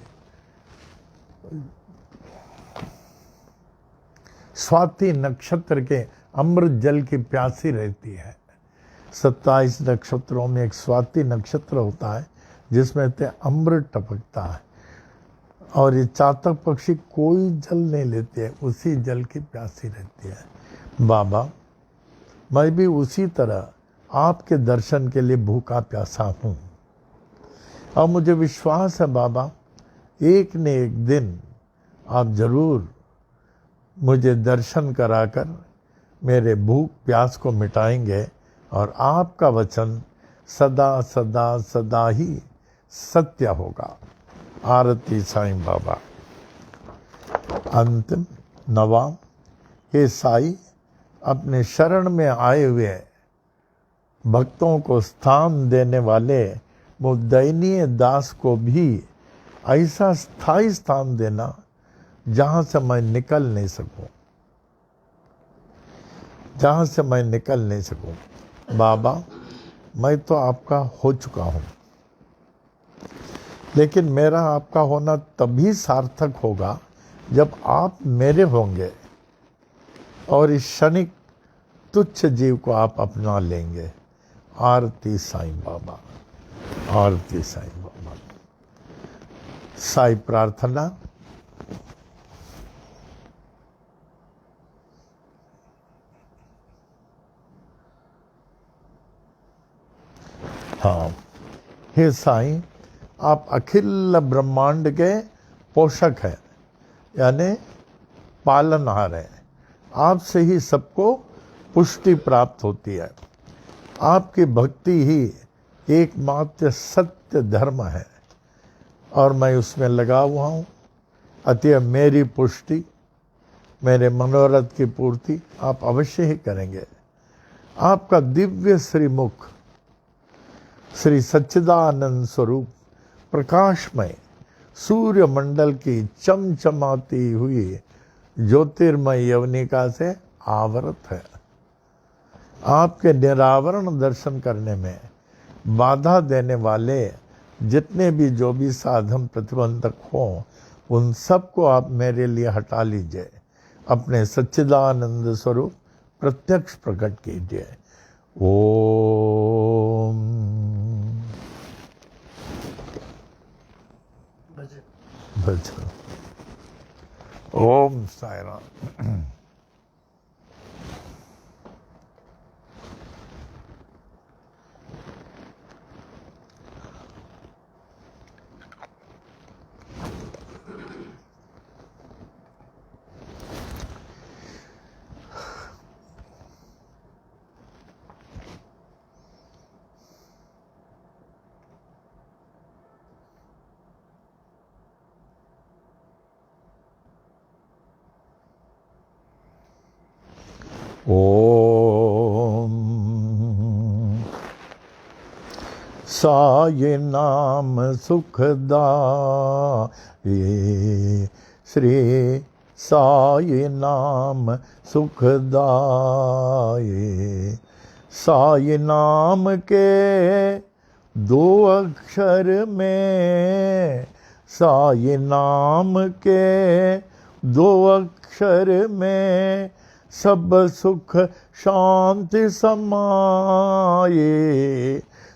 A: स्वाति नक्षत्र के अमृत जल की प्यासी रहती है। 27 नक्षत्रों में एक स्वाति नक्षत्र होता है जिसमें से अमृत टपकता है, और ये चातक पक्षी कोई जल नहीं लेते हैं, उसी जल की प्यासी रहती है। बाबा, मैं भी उसी तरह आपके दर्शन के लिए भूखा प्यासा हूँ, और मुझे विश्वास है बाबा, एक न एक दिन आप जरूर मुझे दर्शन कराकर मेरे भूख प्यास को मिटाएंगे, और आपका वचन सदा सदा सदा ही सत्य होगा। आरती साईं बाबा। अंतिम नवा, हे साई, अपने शरण में आए हुए भक्तों को स्थान देने वाले वो दयनीय दास को भी ऐसा स्थायी स्थान देना जहां से मैं निकल नहीं सकूं, जहां से मैं निकल नहीं सकूं। बाबा, मैं तो आपका हो चुका हूं, लेकिन मेरा आपका होना तभी सार्थक होगा जब आप मेरे होंगे और इस क्षणिक तुच्छ जीव को आप अपना लेंगे। आरती साईं बाबा, आरती साईं बाबा। साई प्रार्थना। हाँ, हे साईं, आप अखिल ब्रह्मांड के पोषक हैं, यानी पालनहार हैं। आपसे ही सबको पुष्टि प्राप्त होती है। आपकी भक्ति ही एकमात्र सत्य धर्म है, और मैं उसमें लगा हुआ हूँ। अतः मेरी पुष्टि, मेरे मनोरथ की पूर्ति आप अवश्य ही करेंगे। आपका दिव्य श्रीमुख, श्री सच्चिदानंद स्वरूप प्रकाशमय सूर्य मंडल की चमचमाती हुई ज्योतिर्मय यवनिका से आवृत है। आपके निरावरण दर्शन करने में बाधा देने वाले जितने भी जो भी साधन प्रतिबंधक हों, उन सबको आप मेरे लिए हटा लीजिए। अपने सच्चिदानंद स्वरूप प्रत्यक्ष प्रकट कीजिए। ओम भजन। ओम साई राम। ओम साई नाम सुखदाये, श्री साई नाम सुखदाये। साई नाम के दो अक्षर में, साई नाम के दो अक्षर में सब सुख शांति समाये,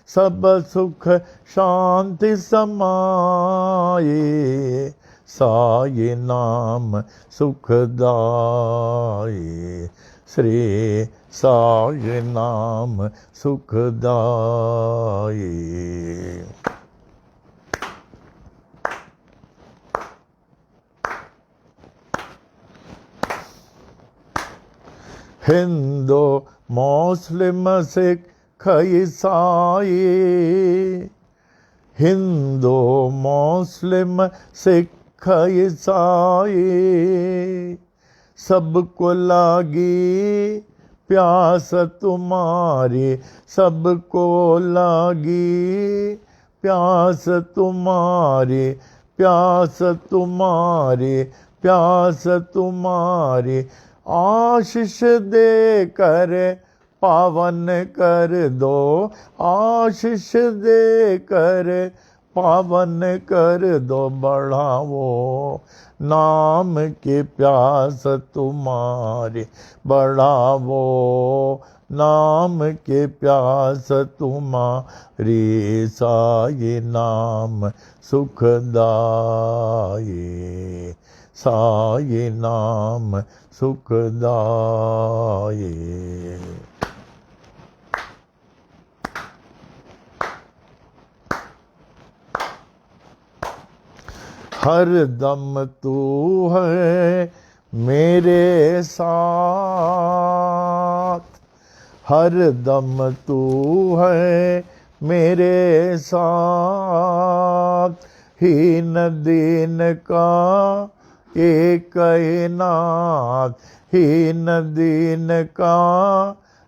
A: सब सुख शांति समाये। साई नाम सुखदाये, श्री साई नाम सुखदाये। हिंदू मुस्लिम सिख ईसाई, हिंदू मुस्लिम सिख ईसाई, सबको लागी प्यास तुम्हारी सबको लागी, प्यास तुम्हारी, प्यास तुम्हारी, प्यास तुम्हारी, आशीष दे कर पावन कर दो, आशीष दे कर पावन कर दो, बढ़ाओ नाम की प्यास तुम्हारी, बढ़ावो नाम की प्यास तुम्हारी, साई नाम सुखदाई, साई नाम सुखदाई। हर दम तू है मेरे साथ, हर दम तू है मेरे साथ, हीन दीन का एक ही नाथ, हीन दीन का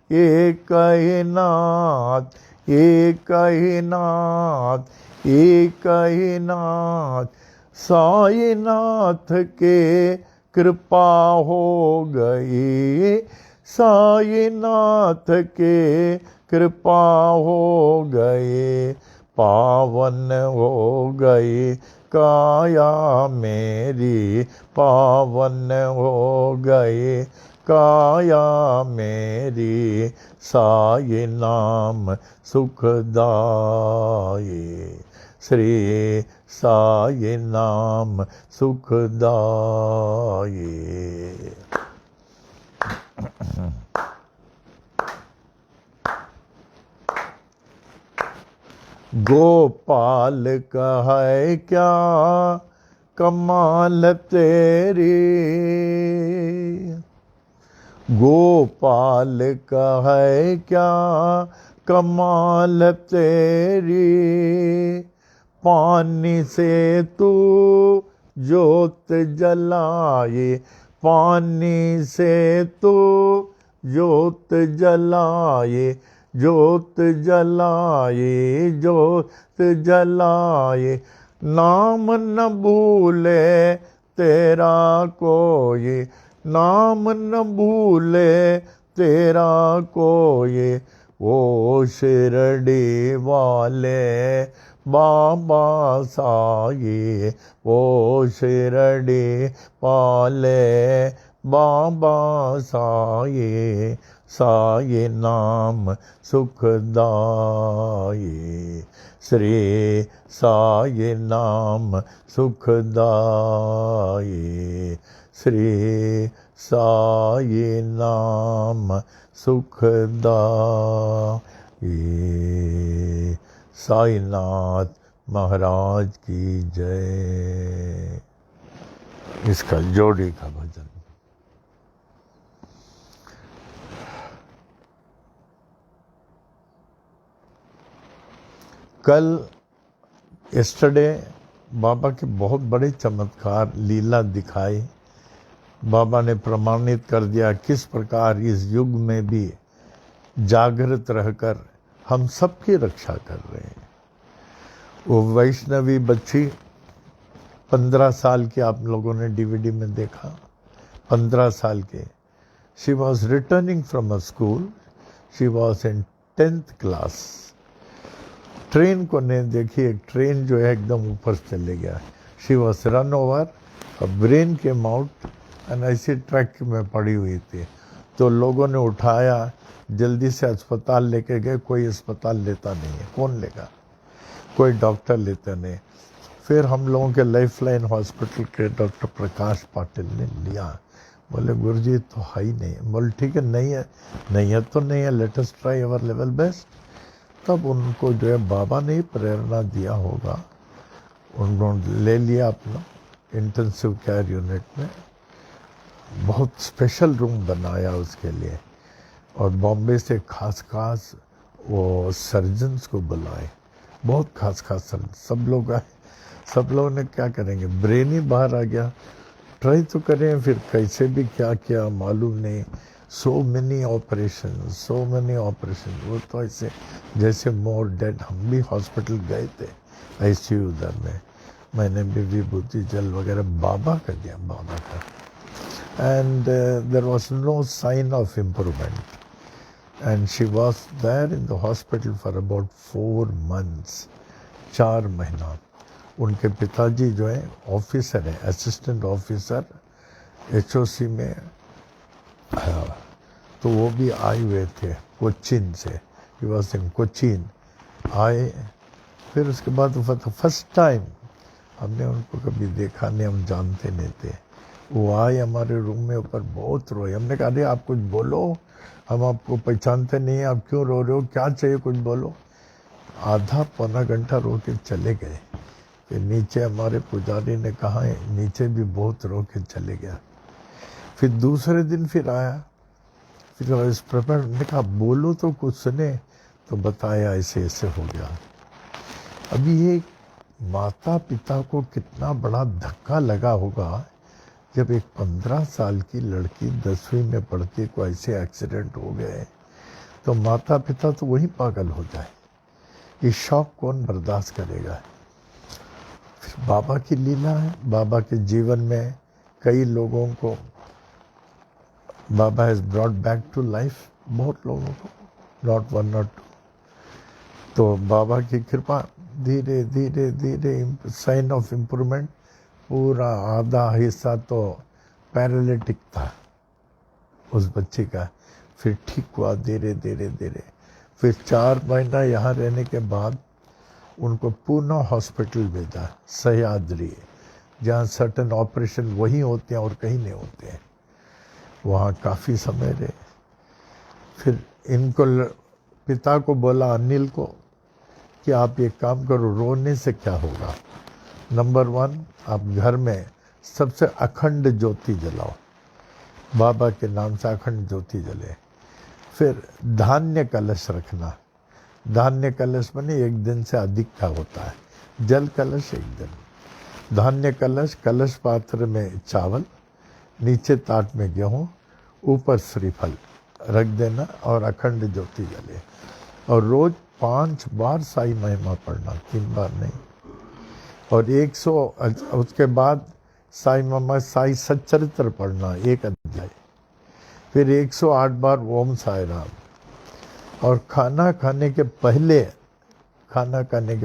A: एक ही नाथ, एक ही नाथ, एक ही नाथ, साईनाथ के कृपा हो गई, साईनाथ के कृपा हो गई, पावन हो गई काया मेरी, पावन हो गई काया मेरी, साई नाम सुखदाई, श्री साई नाम सुखदाई। गोपाल का है क्या कमाल तेरी, गोपाल का है क्या कमाल तेरी, पानी से तू जोत जलाए, पानी से तू जोत जलाए, जोत जलाए, जोत जलाए, नाम न भूले तेरा कोई, नाम न भूले तेरा कोई, वो शिरडी वाले बाबा साई, वो शिरडी वाले बाबा साई, साई नाम सुखदाई, श्री साई नाम सुखदाई, श्री साई नाम सुखदाई। साईनाथ महाराज की जय। इसका जोड़ी का भजन। कल यस्टरडे बाबा के बहुत बड़े चमत्कार लीला दिखाए। बाबा ने प्रमाणित कर दिया किस प्रकार इस युग में भी जागृत रहकर हम सबकी रक्षा कर रहे हैं। वो वैष्णवी बच्ची 15 साल की, आप लोगों ने डीवीडी में देखा, 15 साल के। She was returning from a school, she was in 10th class. Train को नहीं देखी, एक ट्रेन जो है एकदम ऊपर चले गया। She was run over, a brain came out and ऐसी ट्रैक में पड़ी हुई थी। तो लोगों ने उठाया, जल्दी से अस्पताल लेके गए। कोई अस्पताल लेता नहीं है, कौन लेगा, कोई डॉक्टर लेता नहीं। फिर हम लोगों के लाइफ लाइन हॉस्पिटल के डॉक्टर प्रकाश पाटिल ने लिया। बोले गुरुजी तो है ही नहीं। बोले ठीक है, नहीं है, नहीं है तो नहीं है, let us try our level best. तब उनको जो है बाबा ने प्रेरणा दिया होगा, उन्होंने ले लिया अपना इंटेंसिव केयर यूनिट में। बहुत स्पेशल रूम बनाया उसके लिए और बॉम्बे से खास वो सर्जन्स को बुलाए, बहुत खास सर्जन। सब लोग आए, सब लोगों ने क्या करेंगे, ब्रेन ही बाहर आ गया। ट्राई तो करें, फिर कैसे भी क्या किया मालूम नहीं। So many operation. वो तो ऐसे जैसे मोर डेड। हम भी हॉस्पिटल गए थे आईसीयू उधर में, मैंने भी विभूति जल वगैरह बाबा का दिया, बाबा का। And there was no sign of improvement and she was there in the hospital for about 4 months, 4 महीना। उनके पिताजी जो है ऑफिसर है, असिस्टेंट ऑफिसर HOC में, तो वो भी आए हुए थे कोचीन से, ही वॉज इन कोचीन, आए। फिर उसके बाद फर्स्ट टाइम हमने उनको कभी देखा नहीं, हम जानते नहीं थे। वो आए हमारे रूम में, ऊपर बहुत रोए। हमने कहा अरे आप कुछ बोलो, हम आपको पहचानते नहीं हैं, आप क्यों रो रहे हो, क्या चाहिए, कुछ बोलो। आधा पौना घंटा रो के चले गए। फिर नीचे हमारे पुजारी ने कहा, नीचे भी बहुत रो के चले गया। फिर दूसरे दिन फिर आया, फिर इस प्रकार ने कहा बोलो तो कुछ सुने, तो बताया ऐसे ऐसे हो गया। अभी ये माता पिता को कितना बड़ा धक्का लगा होगा जब एक 15 साल की लड़की 10वीं में पढ़ती को ऐसे एक्सीडेंट हो गए, तो माता पिता तो वही पागल हो जाए। ये शॉक कौन बर्दाश्त करेगा। फिर बाबा की लीला है, बाबा के जीवन में कई लोगों को Baba has brought back to life, बहुत लोगों को, नॉट 1 or 2। तो बाबा की कृपा धीरे धीरे धीरे साइन ऑफ इम्प्रूवमेंट। पूरा आधा हिस्सा तो पैरालिटिक था उस बच्चे का, फिर ठीक हुआ धीरे धीरे धीरे। फिर 4 महीना यहाँ रहने के बाद उनको पुणे हॉस्पिटल भेजा, सह्याद्री, जहाँ सर्टन ऑपरेशन वही होते हैं और कहीं नहीं होते हैं। वहाँ काफ़ी समय रहे। फिर इनको पिता को बोला, अनिल को, कि आप ये काम करो, रोने से क्या होगा। नंबर 1, आप घर में सबसे अखंड ज्योति जलाओ, बाबा के नाम से अखंड ज्योति जले। फिर धान्य कलश रखना, धान्य कलश माने 1 दिन से अधिक का होता है, जल कलश 1 दिन, धान्य कलश, कलश पात्र में चावल, नीचे ताट में गेहूँ, ऊपर श्रीफल रख देना और अखंड ज्योति जले। और रोज 5 बार साई महिमा पढ़ना, 3 बार नहीं। और 100 उसके बाद साई महिमा, साई सच्चरित्र पढ़ना 1 अध्याय। फिर 108 बार ओम साई राम। और खाना खाने के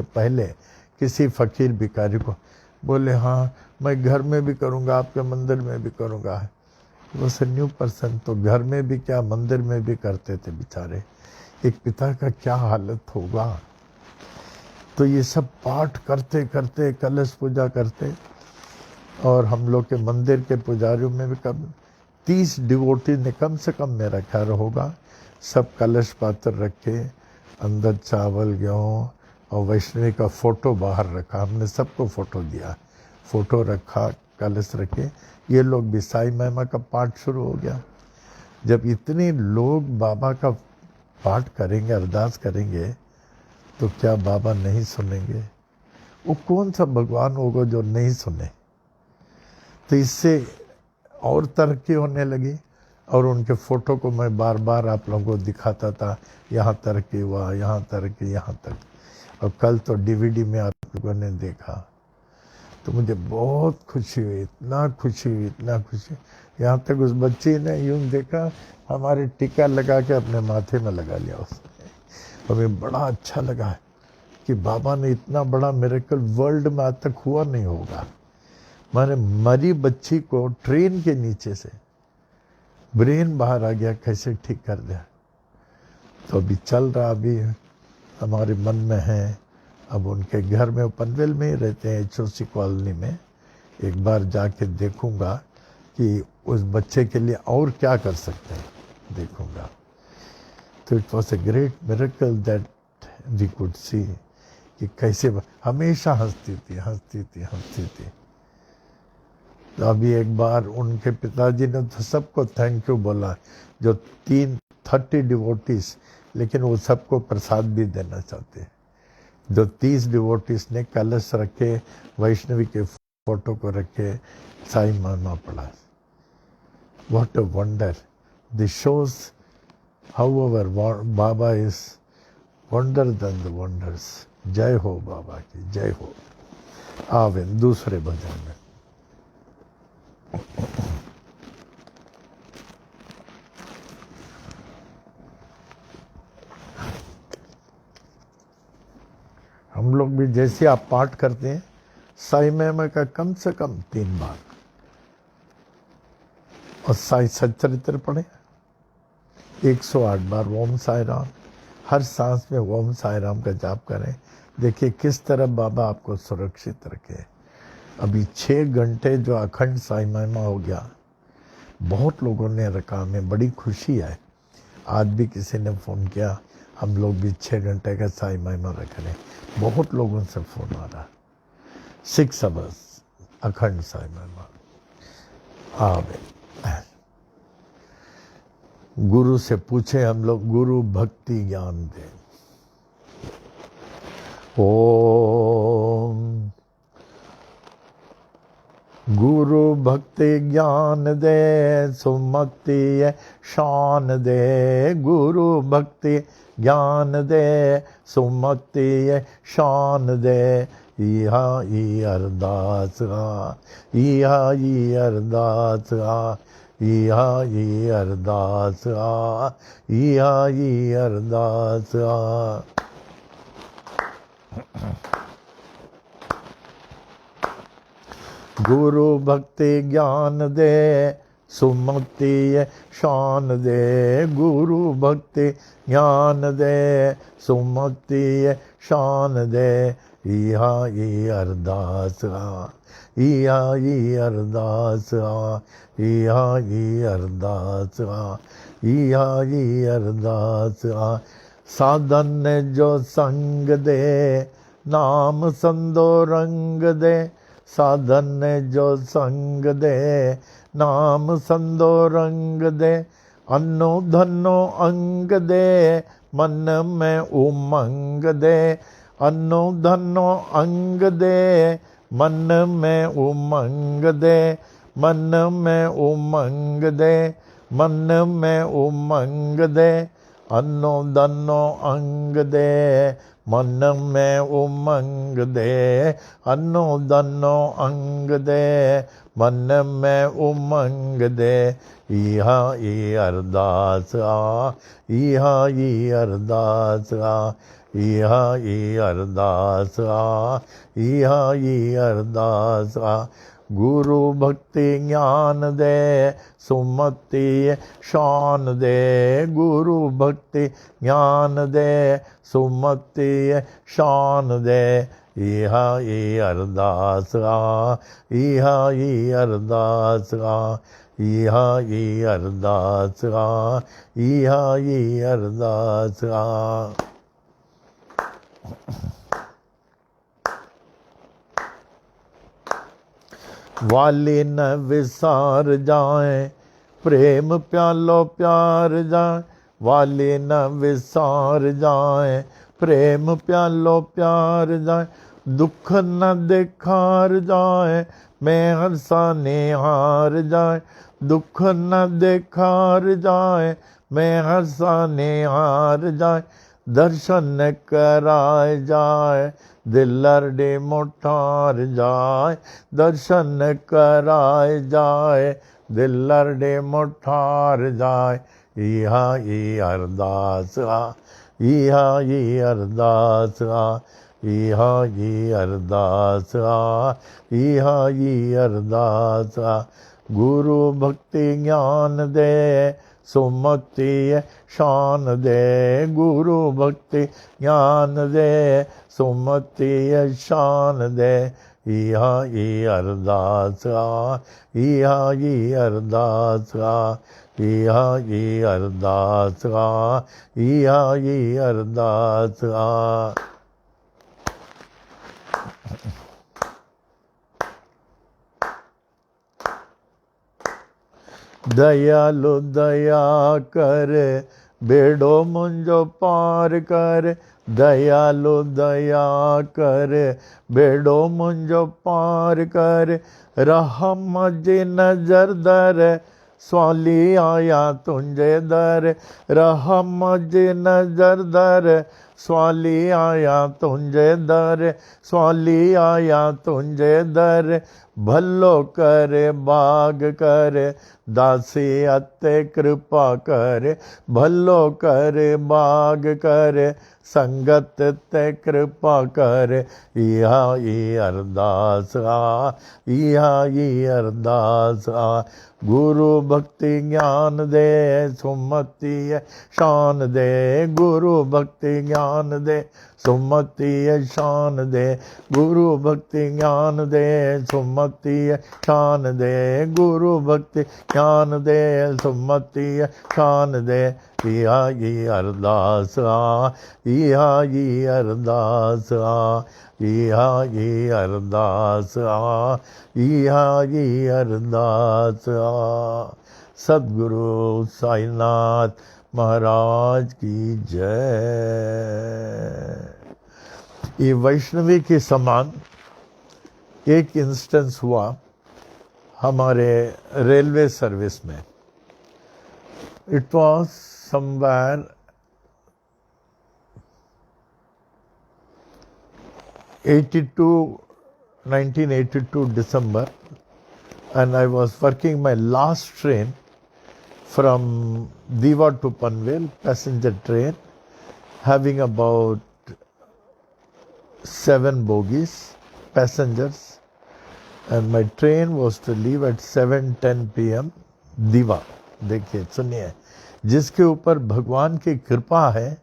A: पहले किसी फकीर भिखारी को बोले, हाँ मैं घर में भी करूँगा, आपके मंदिर में भी करूँगा। वो से न्यू पर्सन तो घर में भी क्या, मंदिर में भी करते थे बेचारे। एक पिता का क्या हालत होगा। तो ये सब पाठ करते करते, कलश पूजा करते, और हम लोग के मंदिर के पुजारियों में भी कम 30 डिवोटी ने कम से कम मेरा ख्याल होगा, सब कलश पात्र रखे, अंदर चावल गेहूँ और वैष्णवी का फोटो बाहर रखा। हमने सबको फोटो दिया, फोटो रखा, कलश रखे। ये लोग भी साई महिमा का पाठ शुरू हो गया। जब इतने लोग बाबा का पाठ करेंगे, अरदास करेंगे, तो क्या बाबा नहीं सुनेंगे। वो कौन सा भगवान होगा जो नहीं सुने। तो इससे और तरक्की होने लगी। और उनके फ़ोटो को मैं बार बार आप लोगों को दिखाता था, यहाँ तरक्की हुआ, यहाँ तरक्की, यहाँ तक। और कल तो DVD में आप लोगों ने देखा, तो मुझे बहुत खुशी हुई, इतना खुशी हुई, इतना खुशी। यहाँ तक उस बच्ची ने यूँ देखा, हमारे टीका लगा के अपने माथे में लगा लिया उसने। हमें बड़ा अच्छा लगा कि बाबा ने इतना बड़ा मिरेकल वर्ल्ड में आज तक हुआ नहीं होगा। माने मरी बच्ची को ट्रेन के नीचे से ब्रेन बाहर आ गया, कैसे ठीक कर दिया। तो अभी चल रहा, अभी हमारे मन में है। अब उनके घर में, पनवेल में ही रहते हैं, HOC कॉलोनी में। एक बार जाके देखूंगा कि उस बच्चे के लिए और क्या कर सकते हैं, देखूंगा। तो it was a great miracle that we could see कि कैसे हमेशा हंसती थी। तो अभी एक बार उनके पिताजी ने तो सबको थैंक यू बोला, जो 30 डिवोटीज, लेकिन वो सबको प्रसाद भी देना चाहते हैं। जो 30 डिवोटीज ने कलश रखे, वैष्णवी के फोटो को रखे, साई महिमा पढ़ा। What a wonder. This shows how our Baba is wonder than the wonders. जय हो बाबा की, जय हो। आवे दूसरे भजन में। हम लोग भी जैसे आप पाठ करते हैं साई महिमा का कम से कम 3 बार, और साई सच्चरित्र पढ़े 108 बार ओम साई राम, हर सांस में ओम साई राम का जाप करें। देखिए किस तरह बाबा आपको सुरक्षित रखे। अभी 6 घंटे जो अखंड साई महिमा हो गया, बहुत लोगों ने रखा, हमें बड़ी खुशी है। आज भी किसी ने फ़ोन किया, हम लोग भी 6 घंटे का साई महिमा रख रहे हैं। बहुत लोगों से फ़ोन आ रहा। 6 आवर्स अखंड साई महिमा। आवे गुरु से पूछे हम लोग, गुरु भक्ति ज्ञान दे। ओम गुरु भक्ति ज्ञान दे, सुमति शान दे। गुरु भक्ति ज्ञान दे, सुमति शान दे। इहा ई अरदास आ, इहा ई अरदास आ, इहा ई अरदास आ, इहा ई अरदास आ। गुरु भक्ति ज्ञान दे, सुमति शान दे। गुरु भक्ति ज्ञान दे, सुमति शान दे। इहा ई अरदास आ, इहा ई अरदास आ, इहा ई अरदास आ, इहा ई अरदास आ। साधन जो संग दे, नाम संदो रंग दे। साधन जो संग दे, नाम संदो रंग दे। अन्नो धनो अंग दे, मन में उमंग दे। अन्नो धनो अंग दे, मन में उमंग दे। मन में उमंग दे, मन में उमंग दे। अन्नो धनो अंग दे, मन में उमंग दे। अन्नो धनो अंग दे, मन में उमंग दे। इहा ई अरदास आ, इहा ई अरदास आ, इहा ई अरदास आ, इहा ई अरदास आ। गुरु भक्ति ज्ञान दे, सुमति शान दे। गुरु भक्ति ज्ञान दे, सुमति शान दे। इहा ई अरदास आ, इहा ई अरदास आ, इहा ई अरदास आ, इहा ई अरदास आ। वाले न विसार जाए, प्रेम प्यालो प्यार जाए। वाले न विसार जाए, प्रेम प्यालो प्यार जाए। दुख न दिखार जाए, मैं हर्षा निहार जाए। दुख न दिखार जाए, मैं हर्षा निहार जाए। दर्शन कराए जाए, दिल अरडे मोठार जाए। दर्शन कराए जाए, दिल अरडे मोठार जाए। इहा ई अरदास आ, इहा ई अरदास आ, इहा ई अरदास आ, इहा ई अरदास आ। गुरु भक्ति ज्ञान दे, सुमति शान दे। गुरु भक्ति ज्ञान दे, सुमति शान दे। इहा ई अरदास आ, इहा ई अरदास आ, इहा ई अरदास आ, इहा ई अरदास आ। दयालु दया कर, बेड़ो मुंजो पार कर। दयालु दया कर, बेड़ो मुंजो पार कर। रहम जी नजर दर, स्वाली आया तुझे दर, रहा मुझे नजर दर, स्वाली आया तुझे दर, स्वाली आया तुझे दर, भलो करे बाग करे, दासी अते कृपा करे, भलो करे बाग करे, संगत ते कृपा करे, इहा ई अरदास आ, इहा ई अरदास आ। गुरु भक्ति ज्ञान दे, सुमति शान दे, गुरु भक्ति ज्ञान दे, सुमति शान दे, गुरु भक्ति ज्ञान दे, सुमति शान दे, गुरु भक्ति ज्ञान दे, सुमति शान दे, इहा ई अरदास आ, इहा ई अरदास आ, इहा ई अरदास आ, इहा ई अरदास आ। सद्गुरु साईनाथ महाराज की जय। ये वैष्णवी के समान एक इंस्टेंस हुआ हमारे रेलवे सर्विस में। It was somewhere 1982 December, and I was working my last train from Diva to Panvel, passenger train, having about 7 bogies, passengers, and my train was to leave at 7:10 p.m. Diva। देखिए सुनिए, जिसके ऊपर भगवान की कृपा है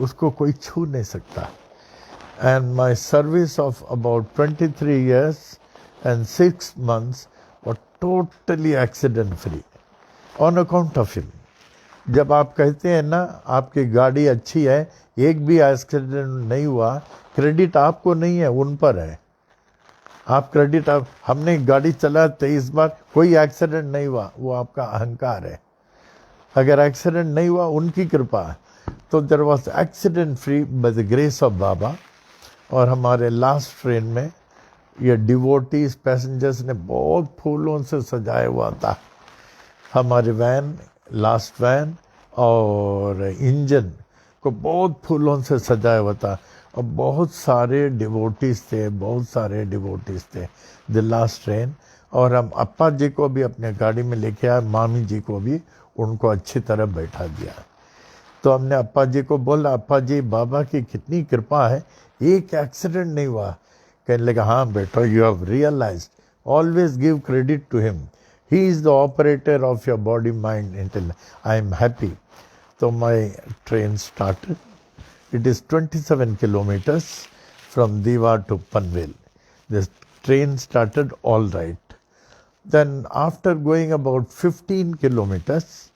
A: उसको कोई छू नहीं सकता। And my service of about 23 years and 6 months were totally accident free on account of him। जब आप कहते हैं ना आपकी गाड़ी अच्छी है, एक भी एक्सीडेंट नहीं हुआ, क्रेडिट आपको नहीं है, उन पर है। आप क्रेडिट आप, हमने गाड़ी चला 23 बार, कोई एक्सीडेंट नहीं हुआ, वो आपका अहंकार है। अगर एक्सीडेंट नहीं हुआ उनकी कृपा है। तो there was accident free by the grace of Baba. और हमारे लास्ट ट्रेन में ये डिवोटीज पैसेंजर्स ने बहुत फूलों से सजाया हुआ था हमारे वैन, लास्ट वैन और इंजन को बहुत फूलों से सजाया हुआ था। और बहुत सारे डिवोटीज थे, बहुत सारे डिवोटीज थे द लास्ट ट्रेन। और हम अप्पा जी को भी अपने गाड़ी में लेके आए, मामी जी को भी, उनको अच्छी तरह बैठा दिया। तो हमने अप्पा जी को बोला, अप्पा जी बाबा की कितनी कृपा है, एक एक्सीडेंट नहीं हुआ। कहने लगा, हाँ बेटा, you have realised, always give credit to him, he is the operator of your body mind intelligence, I am happy. So my train started, it is 27 kilometers from Diva to Panvel. The train started all right. Then after going about 15 kilometers,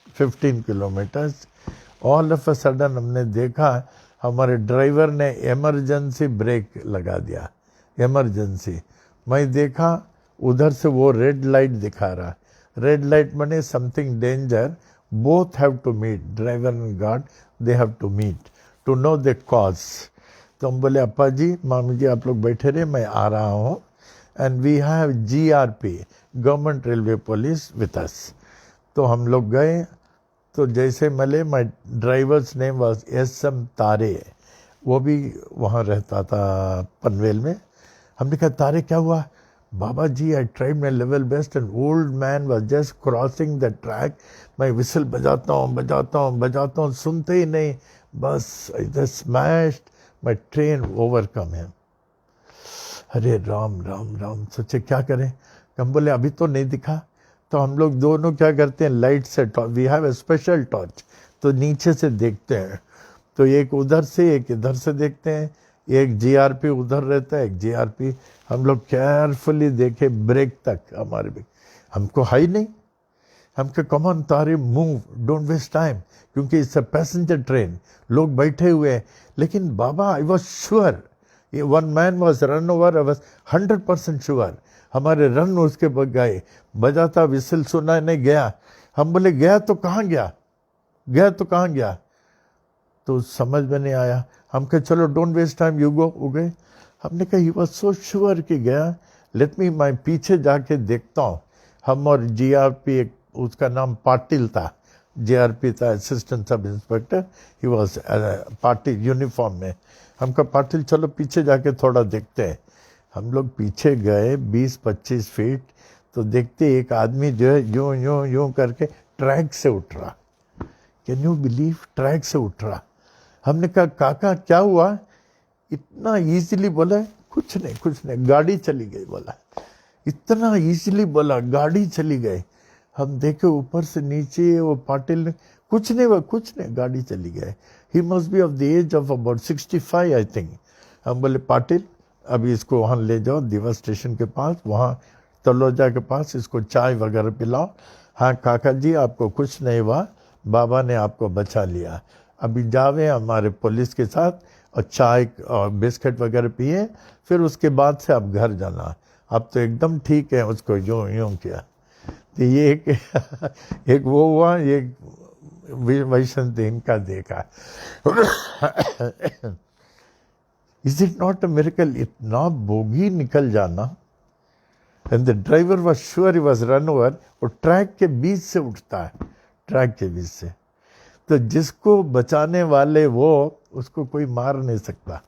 A: all of a sudden हमने देखा हमारे driver ने emergency brake लगा दिया, emergency. मैं देखा उधर से वो रेड लाइट दिखा रहा, रेड लाइट माने something danger, both have to meet, driver and guard, they have to meet to know the cause. तो हम बोले, अप्पा जी, मामी जी, आप लोग बैठे रहे, मैं आ रहा हूँ। And we have GRP, government railway police, with us. तो हम लोग गए, तो जैसे मिले, my drivers name was SM Tare, वो भी वहाँ रहता था पनवेल में। हमने कहा, तारे क्या हुआ? Baba ji, I tried my level best and old man was just crossing the track. मैं विसल बजाता हूँ, सुनते ही नहीं, बस इधर स्मैश्ड माई ट्रेन, ओवरकम है। अरे राम राम राम, सोचे क्या करें। हम बोले, अभी तो नहीं दिखा। तो हम लोग दोनों क्या करते हैं, लाइट से, we have a special torch, तो नीचे से देखते हैं। तो एक उधर से, एक इधर से देखते हैं, एक GRP उधर रहता है, एक GRP। हम लोग केयरफुली देखे ब्रेक तक, हमारे भी हमको हाई नहीं। हमको come on Tare, move, don't waste time, क्योंकि इट्स अ पैसेंजर ट्रेन, लोग बैठे हुए हैं। लेकिन Baba, I was sure, one man was run over, I was 100% sure. हमारे रन उसके गए, बजाता विसल सुना नहीं, गया। हम बोले, गया तो कहाँ गया, गया तो कहाँ गया? तो समझ में नहीं आया। हम कहे, चलो don't waste time, you go, हो गए। हमने कहा, ही वॉज सो श्योर कि गया, लेट मी, मैं पीछे जाके देखता हूँ। हम और GRP एक उसका नाम पाटिल था, JRP था, assistant sub inspector, he was Patil uniform में। हम कहा पाटिल चलो पीछे जाके थोड़ा देखते हैं। हम लोग पीछे गए 20-25 फीट, तो देखते एक आदमी जो है यूं यूं यूं करके ट्रैक से उठ रहा। कैन यू बिलीव, ट्रैक से उठ रहा। हमने कहा काका क्या हुआ, इतना इजीली बोला, कुछ नहीं, गाड़ी चली गई बोला। इतना इजीली बोला, गाड़ी चली गई। हम देखे ऊपर से नीचे, वो पाटिल ने कुछ नहीं, गाड़ी चली गई। He must be of the age of about 65 I think. हम बोले पाटिल अभी इसको वहाँ ले जाओ दीवा स्टेशन के पास, वहाँ तलोजा के पास, इसको चाय वगैरह पिलाओ। हाँ काका जी आपको कुछ नहीं हुआ, बाबा ने आपको बचा लिया। अभी जावे हमारे पुलिस के साथ और चाय और बिस्किट वगैरह पिए, फिर उसके बाद से आप घर जाना, अब तो एकदम ठीक है। उसको यूं किया। तो ये एक वो हुआ, एक वैष्णव इनका देखा। Is it not a miracle, इतना बोगी निकल जाना। And the driver was sure he was run over, और ट्रैक के बीच से उठता है, ट्रैक के बीच से। तो जिसको बचाने वाले वो, उसको कोई मार नहीं सकता।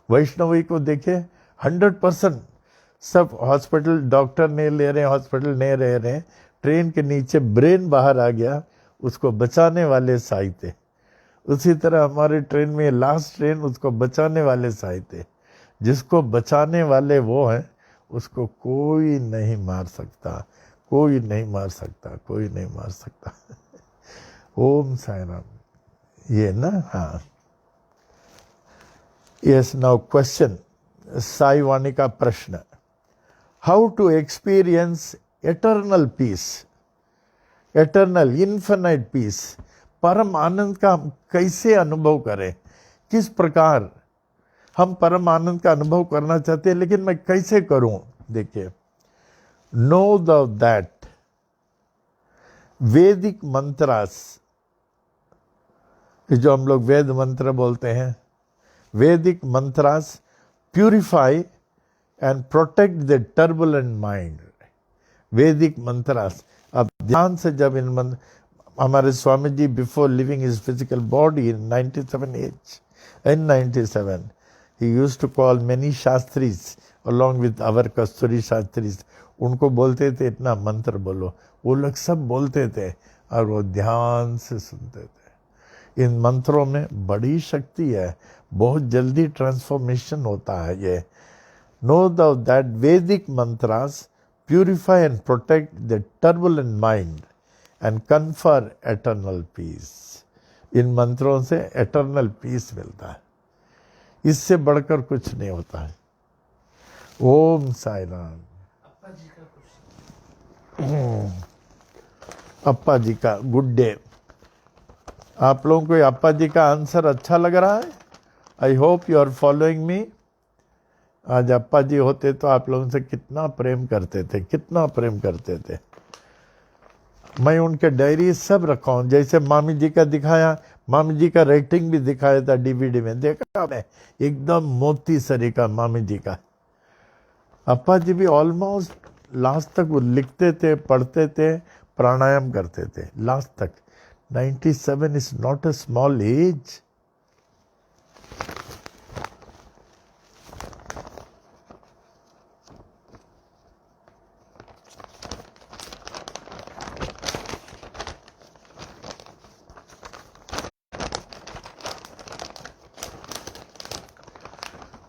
A: वैष्णवी को देखे 100% सब हॉस्पिटल, डॉक्टर नहीं ले रहे, हॉस्पिटल नहीं रह रहे, ट्रेन के नीचे ब्रेन बाहर आ गया, उसको बचाने वाले साई थे। उसी तरह हमारे ट्रेन में लास्ट ट्रेन, उसको बचाने वाले साई थे। जिसको बचाने वाले वो हैं, उसको कोई नहीं मार सकता, कोई नहीं मार सकता, कोई नहीं मार सकता। ओम साई राम। ये ना, हाँ। Yes, now question, Sai Vani का प्रश्न, how to experience eternal peace, eternal infinite peace, परम आनंद का हम कैसे अनुभव करें, किस प्रकार हम परम आनंद का अनुभव करना चाहते हैं, लेकिन मैं कैसे करूं। देखिए, नो दैट वैदिक मंत्रास, जो हम लोग वेद मंत्र बोलते हैं, Vedic mantras purify and protect the turbulent mind. Vedic mantras, अब ध्यान से जब इन मंत्र, हमारे Swami ji before leaving his physical body in 97 age, in 97, he used to call many shastris along with our कस्तूरी शास्त्रीज। उनको बोलते थे इतना मंत्र बोलो, वो लोग सब बोलते थे और वो ध्यान से सुनते थे। इन मंत्रों में बड़ी शक्ति है, बहुत जल्दी ट्रांसफॉर्मेशन होता है। ये know that Vedic mantras purify and protect the turbulent mind and confer eternal peace. इन मंत्रों से एटर्नल पीस मिलता है, इससे बढ़कर कुछ नहीं होता है। ओम साई राम। अप्पा जी का गुड डे। आप लोगों को अप्पा जी का आंसर अच्छा लग रहा है? I hope you are following me. आज अप्पा जी होते तो आप लोगों से कितना प्रेम करते थे, कितना प्रेम करते थे। मैं उनके डायरी सब रखा हूँ, जैसे मामी जी का दिखाया, मामी जी का रेटिंग भी दिखाया था डीवीडी में, देखा मैं, एकदम मोती सरी का मामी जी का। अप्पा जी भी ऑलमोस्ट लास्ट तक वो लिखते थे, पढ़ते थे, प्राणायाम करते थे लास्ट तक। 97 is not a small age.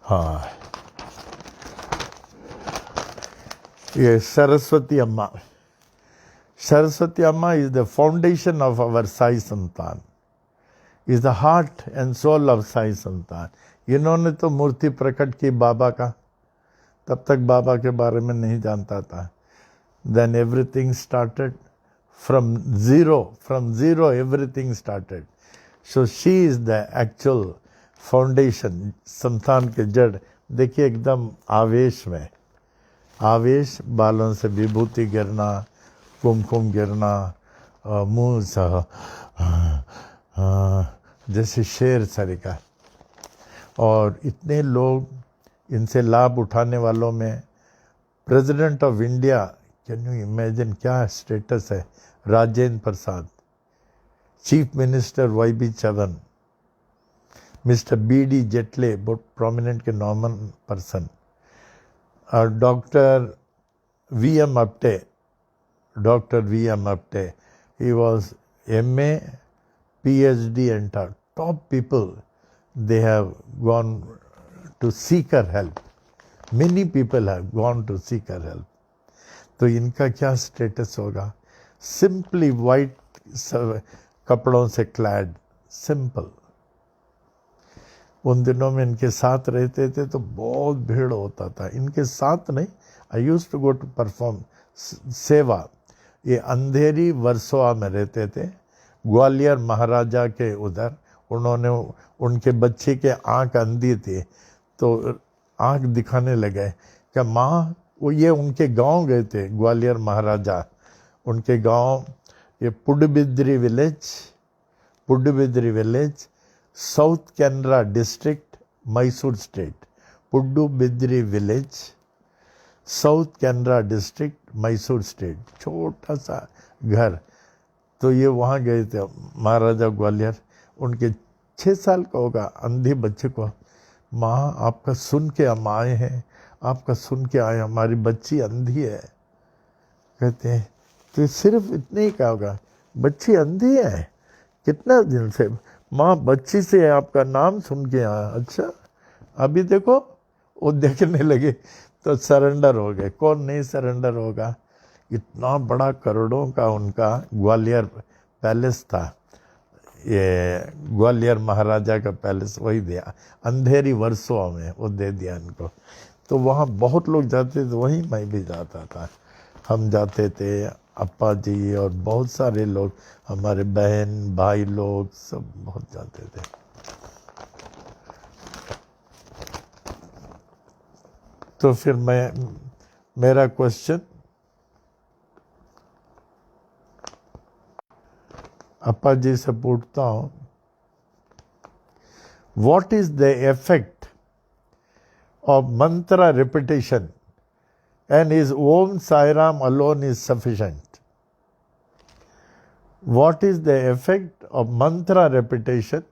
A: हाँ, ये सरस्वती अम्मा, सरस्वती अम्मा is the foundation of our Sai संतान, is the heart and soul of Sai संतान। इन्होंने तो मूर्ति प्रकट की बाबा का, तब तक बाबा के बारे में नहीं जानता था। Then everything started from zero everything started। So she is the actual foundation, संतान के जड़। देखिए एकदम आवेश में, आवेश, बालों से विभूति गिरना, कुमकुम गिरना, मुंह सा जैसे शेर सर का। और इतने लोग, इनसे लाभ उठाने वालों में president of India can you imagine क्या स्टेटस है? Rajendra Prasad, chief minister YB Chavan, mister BD Jaitley, बहुत प्रोमिनेंट के नॉर्मन पर्सन, और doctor VM Apte, he was MA, PhD and top people. They have gone to seek her help. Many people have gone to seek her help. तो इनका क्या status होगा? Simply white कपड़ों से clad, simple. उन दिनों में इनके साथ रहते थे तो बहुत भीड़ होता था। इनके साथ नहीं, I used to go to perform सेवा। ये अंधेरी वर्सोवा में रहते थे, ग्वालियर महाराजा के उधर। उन्होंने, उनके बच्चे के आंख अंधी थी तो आंख दिखाने लगे कि माँ, वो ये उनके गांव गए थे, ग्वालियर महाराजा। उनके गांव ये Pudbidri village, south Canara district, Mysore state. Pudbidri village, south Canara district, Mysore state, छोटा सा घर। तो ये वहाँ गए थे महाराजा ग्वालियर। उनके 6 साल का होगा अंधे बच्चे को, माँ आपका सुन के हम आए हैं, आपका सुन के आए, हमारी बच्ची अंधी है। कहते हैं तो सिर्फ इतने ही कहा होगा, बच्ची अंधी है? कितना दिन से? माँ बच्ची से आपका नाम सुन के आया। अच्छा, अभी देखो। वो देखने लगे तो सरेंडर हो गए। कौन नहीं सरेंडर होगा? इतना बड़ा करोड़ों का उनका ग्वालियर पैलेस था, ये ग्वालियर महाराजा का पैलेस, वही दिया अंधेरी वर्षों में, वो दे दिया इनको। तो वहाँ बहुत लोग जाते थे, वहीं मैं भी जाता था। हम जाते थे, अप्पा जी और बहुत सारे लोग, हमारे बहन भाई लोग सब बहुत जाते थे। तो फिर मेरा क्वेश्चन अप्पा जी से पूछता हूँ, what is the effect of Mantra repetition and is Om Sai Ram alone is sufficient? What is the effect of mantra repetition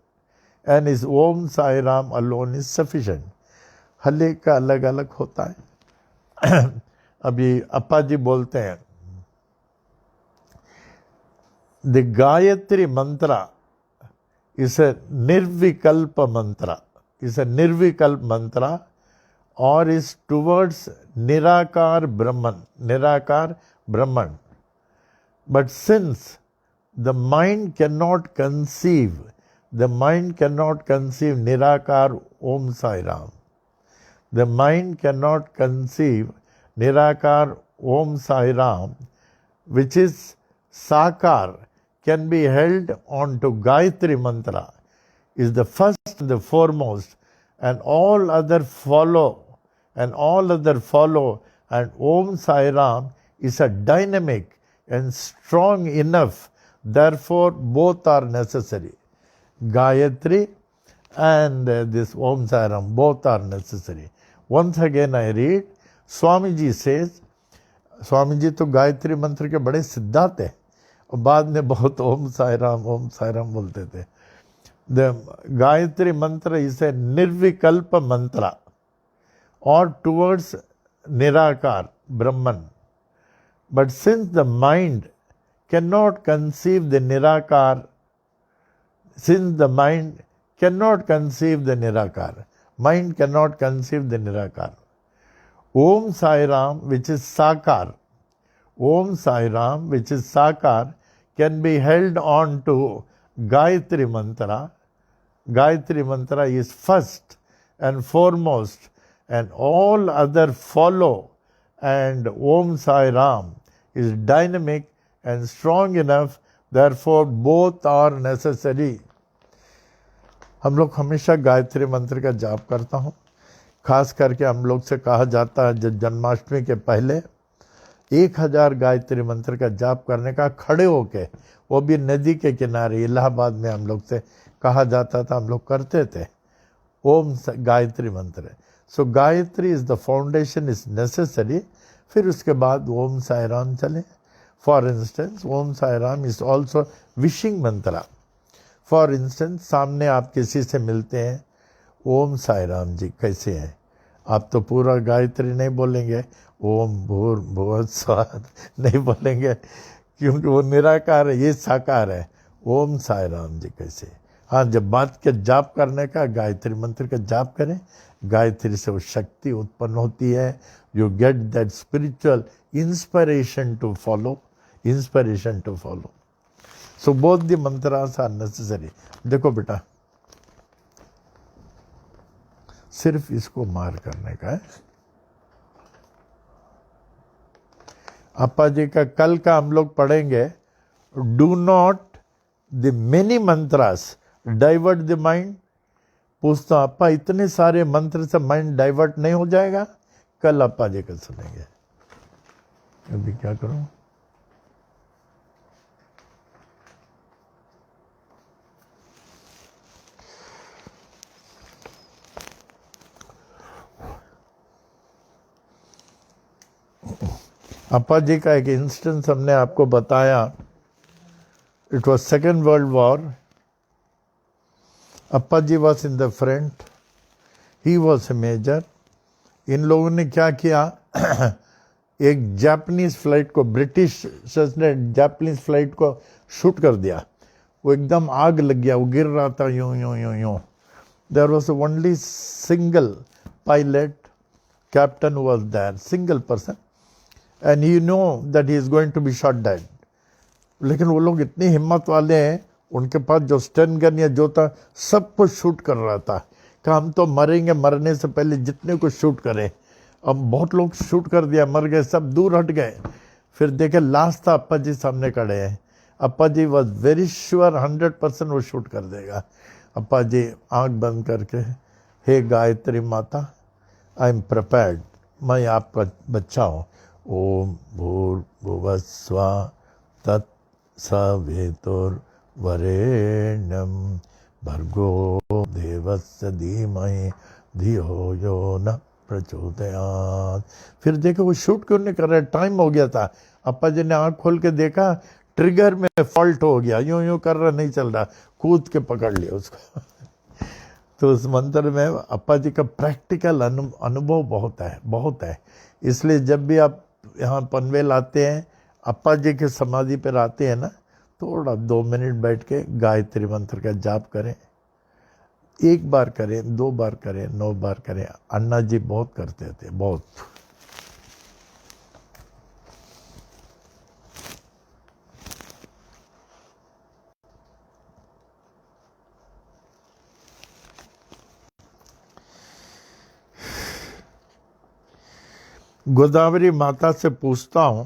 A: and is Om Sai Ram alone is sufficient? हर एक का अलग अलग होता है। अभी अप्पा जी बोलते हैं, the Gayatri mantra is a nirvikalpa mantra, or is towards Nirakar Brahman. But since the mind cannot conceive Nirakar Om Sai Ram, the mind cannot conceive Nirakar Om Sai Ram, which is Sakar, can be held on to Gayatri mantra, is the first and the foremost, and all other follow, and Om Sai Ram is a dynamic and strong enough, therefore both are necessary. Gayatri and this Om Sai Ram, both are necessary. Once again I read, Swamiji says, Swamiji तो गायत्री मंत्र के बड़े सिद्धांत है और बाद में बहुत ओम साई राम बोलते थे। The Gayatri mantra is a nirvikalpa mantra or towards Nirakar, Brahman. But since the mind cannot conceive the Nirakar, mind cannot conceive the Nirakar. Om Sai Ram, which is Sakar, can be held on to Gayatri mantra. Gayatri mantra is first and foremost, and all other follow, and Om Sai Ram is dynamic and strong enough, therefore both are necessary. हम लोग हमेशा गायत्री मंत्र का जाप करता हूँ। खास करके हम लोग से कहा जाता है जन्माष्टमी के पहले 1000 गायत्री मंत्र का जाप करने का, खड़े होके, वो भी नदी के किनारे। इलाहाबाद में हम लोग से कहा जाता था, हम लोग करते थे ओम गायत्री मंत्र। So Gayatri is the foundation, is necessary, फिर उसके बाद ओम साई राम चले। For instance Om Sai Ram is also wishing mantra. For instance सामने आप किसी से मिलते हैं, ओम साई राम जी कैसे हैं, आप तो पूरा गायत्री नहीं बोलेंगे, ओम भूर भुवः स्वः नहीं बोलेंगे, क्योंकि वो निराकार है, ये साकार है। ओम साई राम जी कैसे। हाँ, जब बात के जाप करने का, गायत्री मंत्र का जाप करें, गायत्री से वो शक्ति उत्पन्न होती है। You get that spiritual inspiration to follow, inspiration to follow. So both the mantras are necessary. देखो बेटा, सिर्फ इसको मार करने का है। अप्पा जी का कल का हम लोग पढ़ेंगे, do not the many mantras divert the mind. पूछता हूं, अप्पा इतने सारे मंत्र से माइंड डाइवर्ट नहीं हो जाएगा? कल अप्पा जी का सुनेंगे। अभी क्या करूं? अप्पा जी का एक इंस्टेंस हमने आपको बताया। It was second world war. Appa ji was in the front, he was a major. इन लोगों ने क्या किया, एक जापानीज फ्लाइट को, ब्रिटिश ने जापानीज फ्लाइट को शूट कर दिया। वो एकदम आग लग गया, वो गिर रहा था यूं यूं यूं यूं। There was only single pilot, captain was there, single person, and you know that he is going to be shot dead. लेकिन वो लोग इतनी हिम्मत वाले हैं, उनके पास जो स्टन गन या जो था सब कुछ शूट कर रहा था। कि हम तो मरेंगे, मरने से पहले जितने को शूट करें। अब बहुत लोग शूट कर दिया, मर गए, सब दूर हट गए। फिर देखे लास्ट था, अप्पा जी सामने खड़े हैं। अप्पा जी वॉज वेरी श्योर 100% वो शूट कर देगा। अप्पा जी आंख बंद करके, हे गायत्री माता, आई एम प्रिपेयर्ड, मैं आपका बच्चा हूँ। ओम भूर्भुवः स्वः तत्सवितुर्वरेण्यं भर्गो देवस्य धीमहि धियो यो न प्रचोदयात्। फिर देखो वो शूट क्यों नहीं कर रहा है, टाइम हो गया था। अप्पा जी ने आंख खोल के देखा, ट्रिगर में फॉल्ट हो गया, यूं यूं कर रहा, नहीं चल रहा, कूद के पकड़ लिया उसको। तो उस मंत्र में अप्पा जी का प्रैक्टिकल अनुभव बहुत है, बहुत है। इसलिए जब भी आप यहाँ पनवेल आते हैं, अप्पा जी के समाधि पर आते हैं ना, थोड़ा 2 मिनट बैठ के गायत्री मंत्र का जाप करें। 1 बार करें, 2 बार करें, 9 बार करें। अन्ना जी बहुत करते थे, बहुत। गोदावरी माता से पूछता हूं,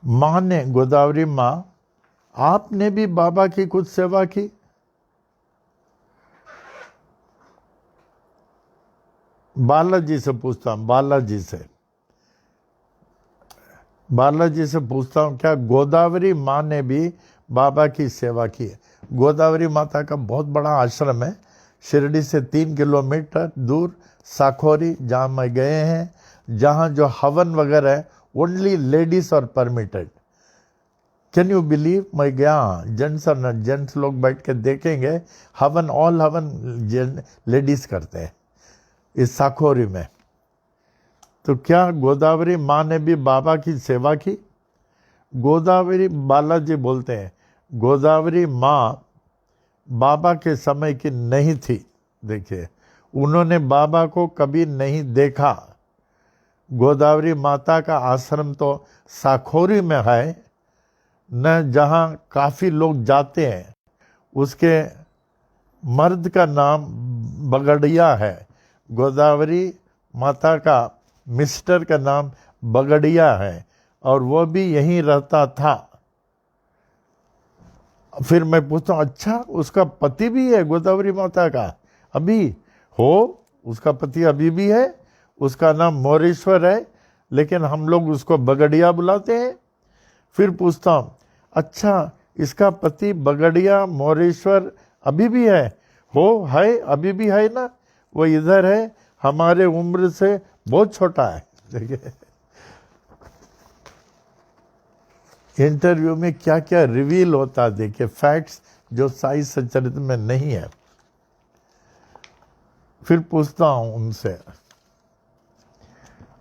A: माँ ने, गोदावरी माँ, आपने भी बाबा की कुछ सेवा की? बालाजी से पूछता हूं, बालाजी से पूछता हूं, क्या गोदावरी माँ ने भी बाबा की सेवा की है? गोदावरी माता का बहुत बड़ा आश्रम है, शिरडी से 3 किलोमीटर दूर, साखोरी, जहाँ मैं गए हैं, जहाँ जो हवन वगैरह है ओनली लेडीज और परमिटेड। Can you believe? मैं गया, जेंट्स और नॉट जेंट्स लोग बैठ के देखेंगे, हवन, ऑल हवन लेडीज करते हैं इस साखोरी में। तो क्या गोदावरी माँ ने भी बाबा की सेवा की? गोदावरी, बालाजी बोलते हैं, गोदावरी माँ बाबा के समय की नहीं थी। देखिए, उन्होंने बाबा को कभी नहीं देखा। गोदावरी माता का आश्रम तो साखोरी में है न, जहाँ काफ़ी लोग जाते हैं। उसके मर्द का नाम बगड़िया है, गोदावरी माता का मिस्टर का नाम बगड़िया है, और वो भी यहीं रहता था। फिर मैं पूछता हूँ, अच्छा उसका पति भी है गोदावरी माता का? अभी हो, उसका पति अभी भी है, उसका नाम मोरेश्वर है, लेकिन हम लोग उसको बगड़िया बुलाते हैं। फिर पूछता हूँ, अच्छा इसका पति बगड़िया मोरेश्वर अभी भी है? हो, है, अभी भी है ना, वो इधर है, हमारे उम्र से बहुत छोटा है। देखिए इंटरव्यू में क्या क्या रिवील होता है, देखिए फैक्ट्स जो साई सच्चरित में नहीं है। फिर पूछता हूं उनसे,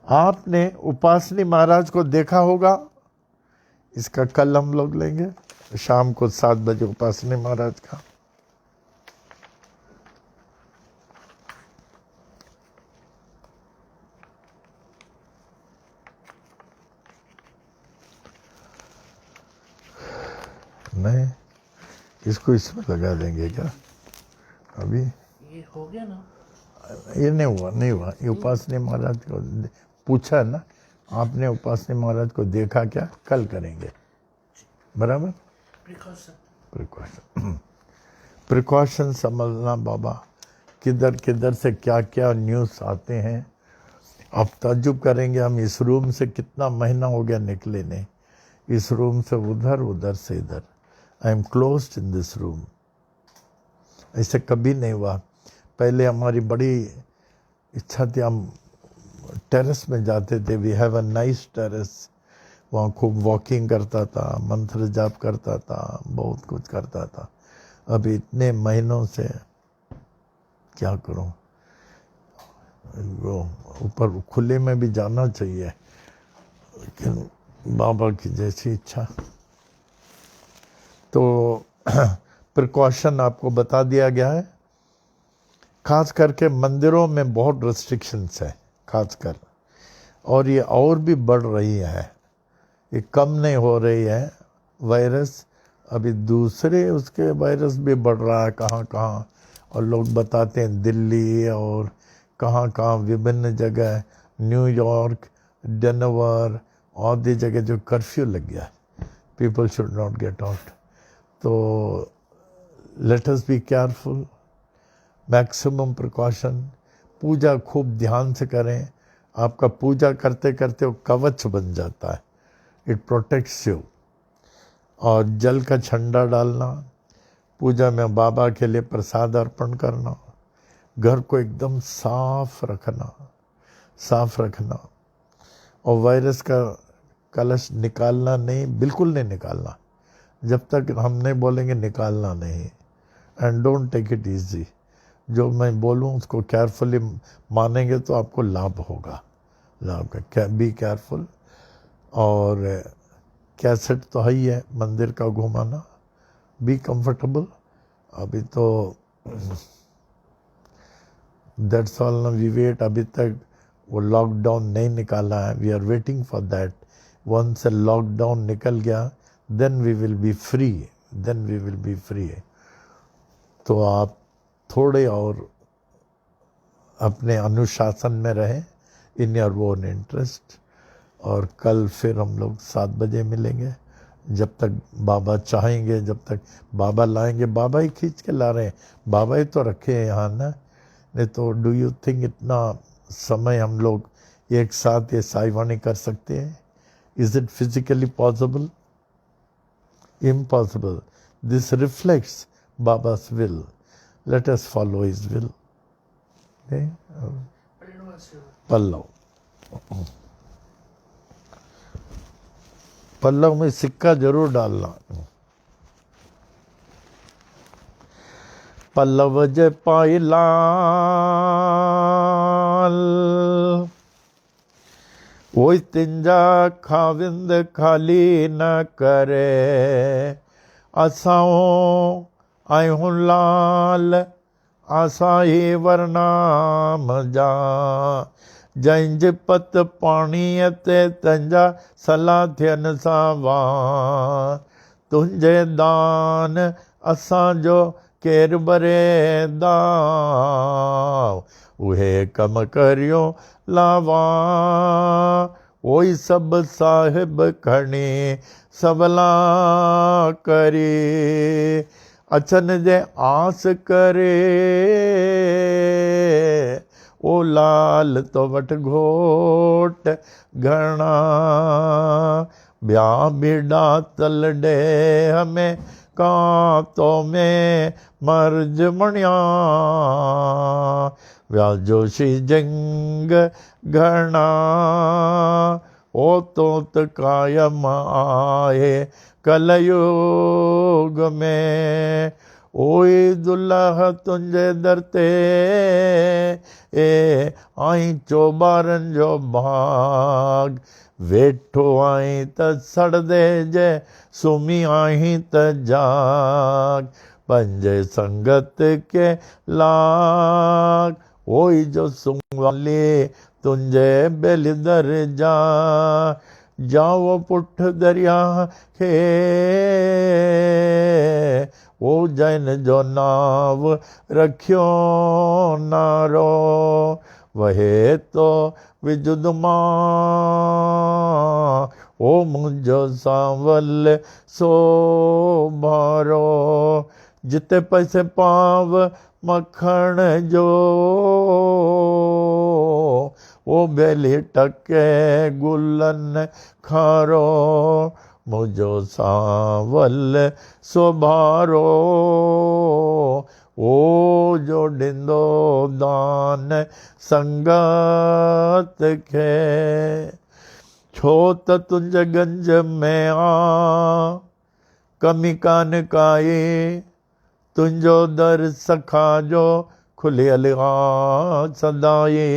A: आपने उपासनी महाराज को देखा होगा? इसका कल हम लोग लेंगे शाम को 7 बजे उपासनी महाराज का। नहीं, इसको इसमें लगा देंगे क्या अभी?
E: ये हो गया ना?
A: ये नहीं हुआ। ये उपासनी महाराज को पूछा ना आपने, उपासनी महाराज को देखा क्या? कल करेंगे, बराबर। प्रिकॉशन समझना बाबा, किधर किधर से क्या क्या न्यूज़ आते हैं। आप ताज्जुब करेंगे हम इस रूम से कितना महीना हो गया निकले नहीं, इस रूम से उधर, उधर से इधर। I am closed in this room. ऐसे कभी नहीं हुआ। पहले हमारी बड़ी इच्छा थी, हम टेरेस में जाते थे। We have a nice terrace, वहाँ खूब वॉकिंग करता था, मंत्र जाप करता था, बहुत कुछ करता था। अब इतने महीनों से क्या करूं, वो ऊपर खुले में भी जाना चाहिए, लेकिन बाबा की जैसी इच्छा। तो प्रिकॉशन आपको बता दिया गया है। खास करके मंदिरों में बहुत रेस्ट्रिक्शंस है खासकर, और ये और भी बढ़ रही है, ये कम नहीं हो रही है। वायरस अभी दूसरे उसके वायरस भी बढ़ रहा है कहाँ कहाँ, और लोग बताते हैं दिल्ली और कहाँ कहाँ विभिन्न जगह, न्यूयॉर्क, डेनवर और दी जगह जो कर्फ्यू लग गया, people should not get out. तो let us be careful, maximum precaution. पूजा खूब ध्यान से करें। आपका पूजा करते करते वो कवच बन जाता है, इट प्रोटेक्ट्स यू। और जल का छंडा डालना, पूजा में बाबा के लिए प्रसाद अर्पण करना, घर को एकदम साफ रखना। और वायरस का कलश निकालना नहीं, बिल्कुल नहीं निकालना जब तक हम नहीं बोलेंगे, निकालना नहीं। And don't take it easy. जो मैं बोलूँ उसको केयरफुली मानेंगे तो आपको लाभ होगा, लाभ का। Be careful. और कैसेट तो है ही है, मंदिर का घुमाना। Be comfortable. अभी तो दैट्स ऑल ना, वी वेट। अभी तक वो लॉकडाउन नहीं निकाला है, we are waiting for that. Once lockdown निकल गया then we will be free. तो आप थोड़े और अपने अनुशासन में रहें, इन योर ओन इंटरेस्ट। और कल फिर हम लोग 7 बजे मिलेंगे, जब तक बाबा चाहेंगे, जब तक बाबा लाएंगे। बाबा ही खींच के ला रहे हैं, बाबा ही तो रखे हैं यहाँ ना। नहीं तो डू यू थिंक इतना समय हम लोग एक साथ ये साईवानी कर सकते हैं? Is it physically possible? Impossible. This reflects Baba's will. Let us follow his will. Okay? पल्लव, पल्लव में सिक्का जरूर डालना। पल्लव जे पाई लाल, वही तिंजा खाविंद खाली न करे। असाओ आयूं लाल, आसाई वरनाम जा। जंहिंज पत पाणीअ ते तंजा सला थियनि सावा। तुंहिंजे दान असांजो केरु बरे दाव। उहे कम करियो लावा, उहोई सभु साहिब खणी सवला करे। अचन जे आस करे, ओ लाल तो वट घोट घणा। ब्या बीड़ा तल डे हमें कांतो में मर्ज मणिया व्याजोशी जंग घना ओ तोत कायम आए कलयुग में ओए दुल्लह तुंजे दरते ए आई चोबारन जो भाग वेठो आई त सड़ दे जे सुमी आई त जाग पंजे संगत के लाग ओई जो सुंग वाले तुंजे बेल दर जा जाओ पुठ दरिया खे ओ जैन जो नाव रखियो नारो वहे तो विजुद मां ओ मुंजो सांवल सो भारो जिते पैसे पाव मखण जो ओ बेली टके गुलन खारो मुझो सांवल सुभारो ओ जो डिंदो दान संगत खे छो त तुंज गंज में आ कमी कान काए तुंजो दर सखा जो खुलियल आ सदाए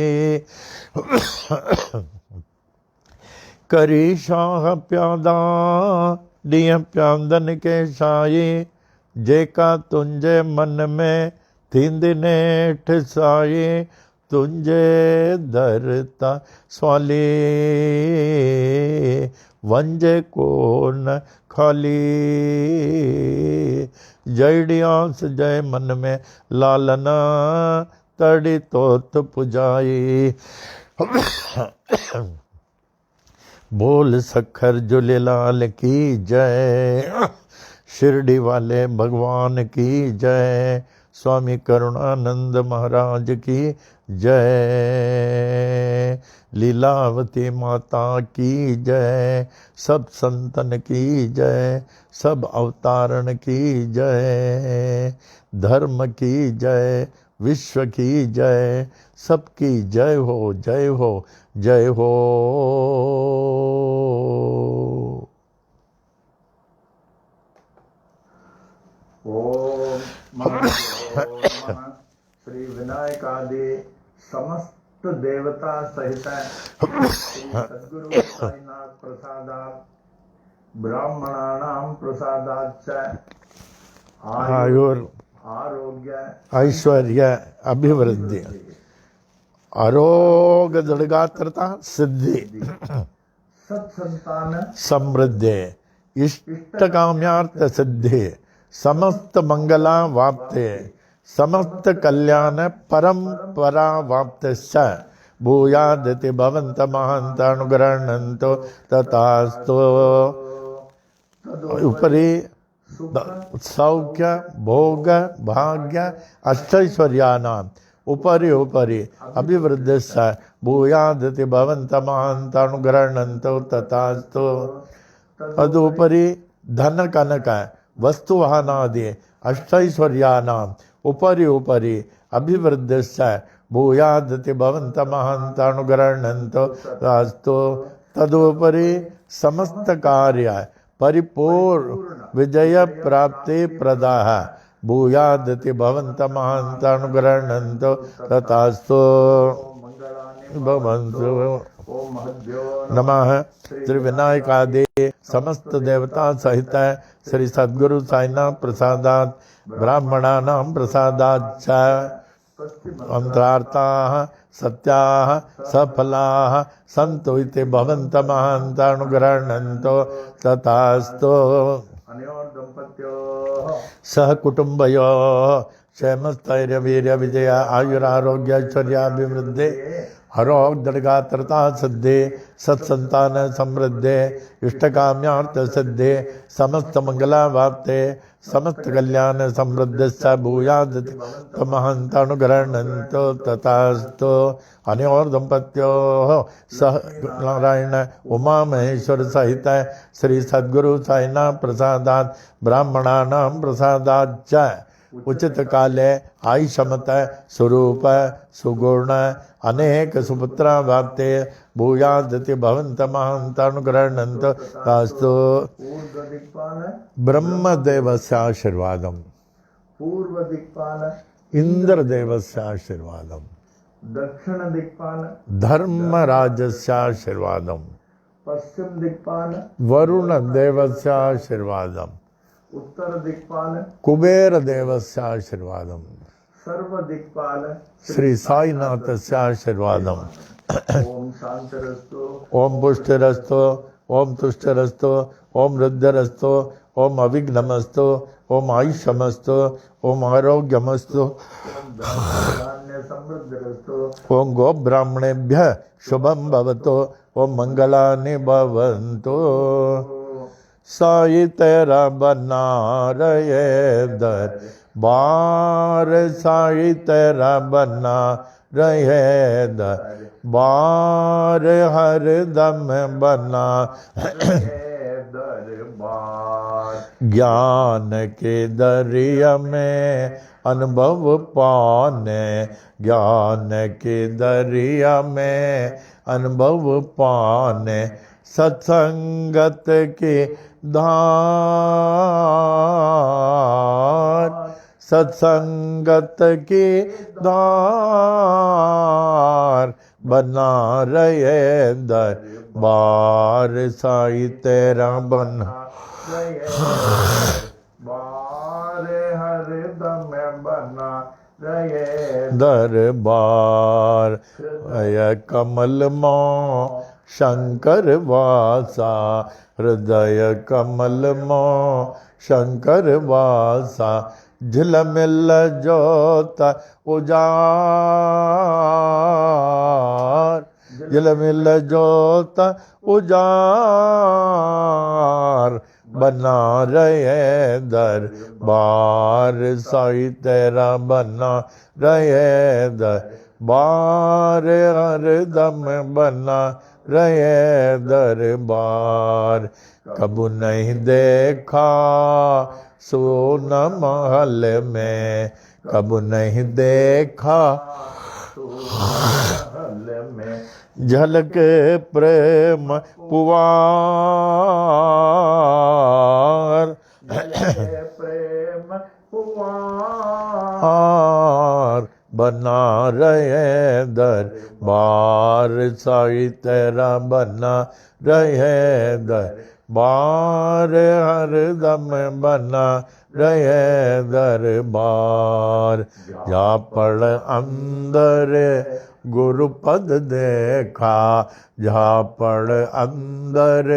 A: करी शाह प्यादा ॾींहं प्यांदन के शाये जेका तुंहिंजे मन में थींदी नेठि साये तुंहिंजे दर तां सवाली वंजे कोन खाली जहिड़ी आस जय मन में लालना तड़ी तोत पुजाई बोल सखर झूलेलाल की जय शिरडी वाले भगवान की जय स्वामी करुणानंद महाराज की जय लीलावती माता की जय सब संतन की जय सब अवतारण की जय धर्म की जय विश्व की जय सबकी जय हो जय हो जय हो।
B: ओम नमः श्री विनायकादि समस्त देवता सहित श्री सद्गुरु साईनाथ प्रसादात् ब्राह्मणानां प्रसादाच्च
A: आयुर
B: आरोग्य
A: ऐश्वर्य अभिवृद्धि आरोग्य दृढ़गात्रता सिद्धि
B: सत्संतान
A: समृद्धि इष्ट काम्यार्थ सिद्धि समस्त मंगला वाप्ते समस्त कल्याण परंपरा वाप्तश्च भूयादिति भवन्त महान्त अनुगृह्णन्तो तथास्तु। उपरि सौख्य भोग भाग्य अष्टैश्वर्याणाम् उपरि उपरि अभिवृद्धिश्च भूयादिति भवन्त महान्त अनुगृह्णन्तो तथास्तु। तदुपरि धन कनक वस्तुवाहनादि अष्टैश्वर्याणाम् उपरि उपरि अभिवृद्धिश्च भूयादिति भवन्त महान्त अनुगृह्णन्तो तथास्तु। तदुपरि समस्त कार्य परिपूर्ण विजय प्राप्ति प्रदाः भूयादिति भवन्त महान्त अनुगृह्णन्तो तथास्तु। भवन्तु नमः। श्री विनायकादि समस्त देवता सहित श्री सद्गुरु साईनाथ प्रसादात् ब्राह्मणानां प्रसादाच्च अंतरार्थाः सत्याः सफलाः सन्तु इति भवन्त महान्त अनुगृह्णन्तो तथास्तु।
B: अनयोर्दम्पत्योः
A: सह कुटुम्बयोः क्षेमस्थैर्य वीर्य विजय आयुरारोग्य ऐश्वर्याभिवृद्धि हरो दर्गात्रता सिद्धि सत्संतान समृद्धि इष्टकाम्यार्थ सिद्धि समस्त मंगलावाप्ते समस्त कल्याण समृद्ध भूयाद महंतानुग्रहणंतो तथास्तु अनयोर दंपत्यो सह नारायण उमा महेश्वर सहित श्री सद्गुरु साईनाथ प्रसादात ब्राह्मणानां प्रसादाच्च उचित काले आयुषमत स्वरूप सुगुण अनेक सुपुत्रा वाप्ते भूयादति भवंत महांतानुग्रहणंत तास्तु
B: पूर्व दिक्पाल
A: ब्रह्मदेवस्य आशीर्वादम
B: पूर्व दिक्पाल
A: इंद्रदेवस्य आशीर्वादम
B: दक्षिण दिक्पाल
A: धर्मराजस्य आशीर्वादम
B: पश्चिम दिक्पाल
A: वरुण देवस्य आशीर्वादम
B: उत्तर दिक्पाल
A: कुबेर देवस्य आशीर्वादम
B: सर्व दिक्पाल
A: श्री साईनाथस्य आशीर्वादम
B: ओम शांतिरस्तु
A: ओम पुष्टिरस्तु ओम तुष्टिरस्तु ओम रुद्रस्तु ओम अविघ्नमस्तु ओम आयुष्यमस्तु ओम आरोग्यमस्तु
B: धान्य समृद्धिरस्तु
A: ओम गो ब्राह्मणेभ्यः शुभम भवतु ओम मंगलानि भवन्तु साई तेरा बना रहे दरबार साई तेरा बना रहे दरबार हर दम बना
B: दरबार
A: ज्ञान के दरिया में अनुभव पाने ज्ञान के दरिया में अनुभव पाने सत्संगत के धार सत्संगत की धार बना रहे दरबार साई तेरा बना
B: बार हर दम बना रहे
A: दरबार अय कमल मो शंकर वासा हृदय कमल मो शंकर वासा झिलमिल जोत उजार झिलमिल जोत उजार बना रहे दरबार साई तेरा बना रहे दरबार हरदम बना रहे दरबार कबू नहीं देखा सोन महल में कबू नहीं देखा
B: महल में
A: झलक प्रेम पुवार
B: प्रेम
A: हार बना रहे दरबार साई तेरा बना रहे दरबार हरदम बना रहे दरबार जा पड़ अंदर गुरुपद देखा जा पड़ अंदर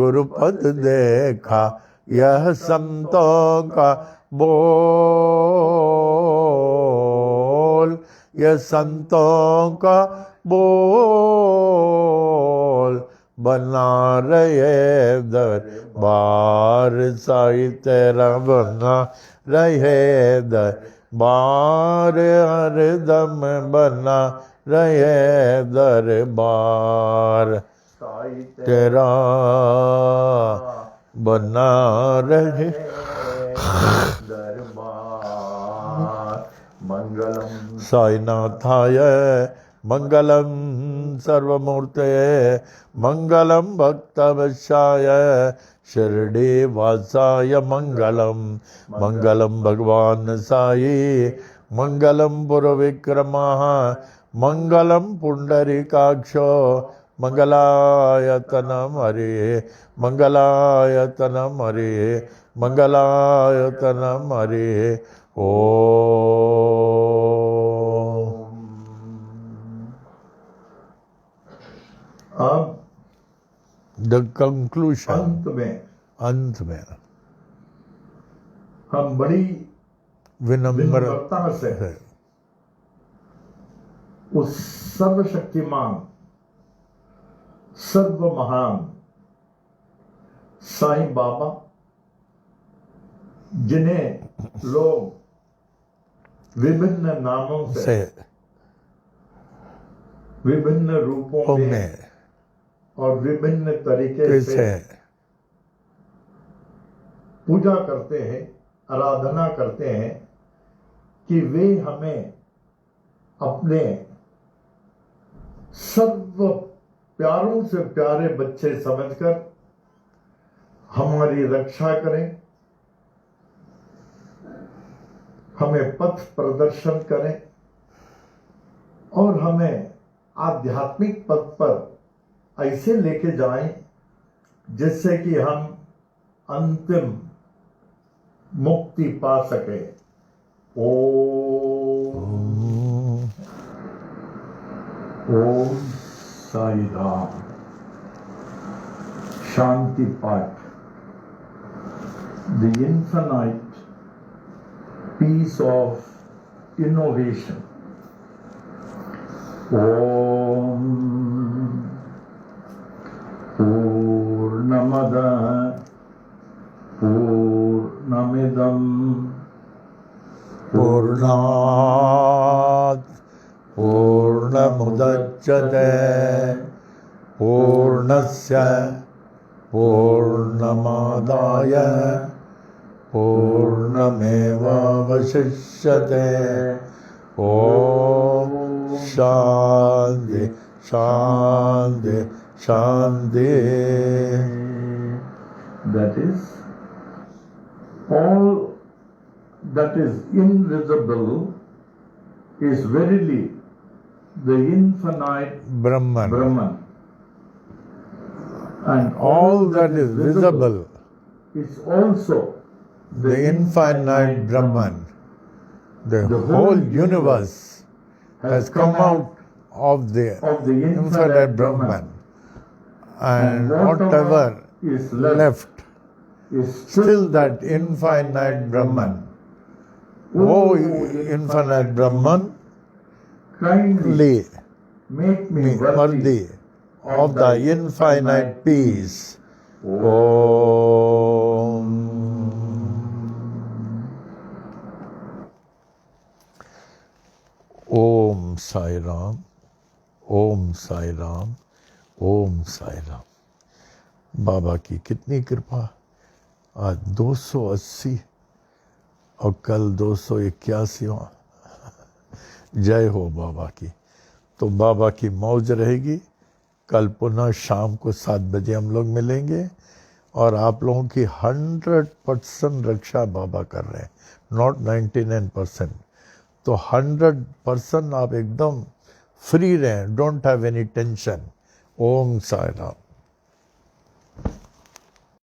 A: गुरुपद देखा यह संतों का बोल यह संतों का बोल बना रहे दरबार साई तेरा बना रहे दरबार हरदम बना रहे दरबार
B: साई
A: तेरा बना रहे
B: दरबार मंगलम
A: साईनाथाय मंगलम सर्वमूर्ते मंगलम भक्तवशाय शिरडी वासाय मंगलम मंगलम भगवान साई मंगलम पुरविक्रमः मंगलम पुंडरीकाक्षो मंगलायतनम हरे मंगलायतनम हरे मंगलायतनम हरे ओम।
B: अब
A: द कंक्लूशन
B: अंत में
A: अंत में
B: हम बड़ी विनम्रता से
A: है।
B: उस सर्वशक्तिमान सर्व महान साईं बाबा, जिन्हें लोग विभिन्न नामों से
A: से
B: विभिन्न रूपों में
A: में
B: और विभिन्न तरीके से
A: से
B: पूजा करते हैं, आराधना करते हैं, कि वे हमें अपने सर्व प्यारों से प्यारे बच्चे समझकर हमारी रक्षा करें, हमें पथ प्रदर्शन करें और हमें आध्यात्मिक पथ पर ऐसे लेके जाएं जिससे कि हम अंतिम मुक्ति पा सके। ओम ओम साई राम। शांति पाठ। The infinite peace of innovation. Om Purnamada Purnamidam
A: पूर्णात् पूर्णमुदच्यते पूर्णस्य पूर्णमादाय पूर्णमेवावशिष्यते। ॐ शान्ति शान्ति शान्ति।
B: That is, all that is invisible is verily the infinite
A: Brahman.
B: Brahman. And
A: All that is visible,
B: is also
A: the infinite Brahman. The whole universe has come out of the
B: of the
A: infinite Brahman. And whatever
B: is
A: left
B: is
A: still that infinite Brahman. Oh, infinite Brahman,
B: kindly make me
A: me worthy of the infinite peace. Om. Om Sai Ram, Om Sai Ram, Om Sai Ram. बाबा की कितनी कृपा। आज 280 और कल 281वां। जय हो बाबा की। तो बाबा की मौज रहेगी। कल पुनः शाम को 7 बजे हम लोग मिलेंगे और आप लोगों की 100% रक्षा बाबा कर रहे हैं, नॉट 99%। तो 100% आप एकदम फ्री रहें, don't have any tension. Om Sai Ram.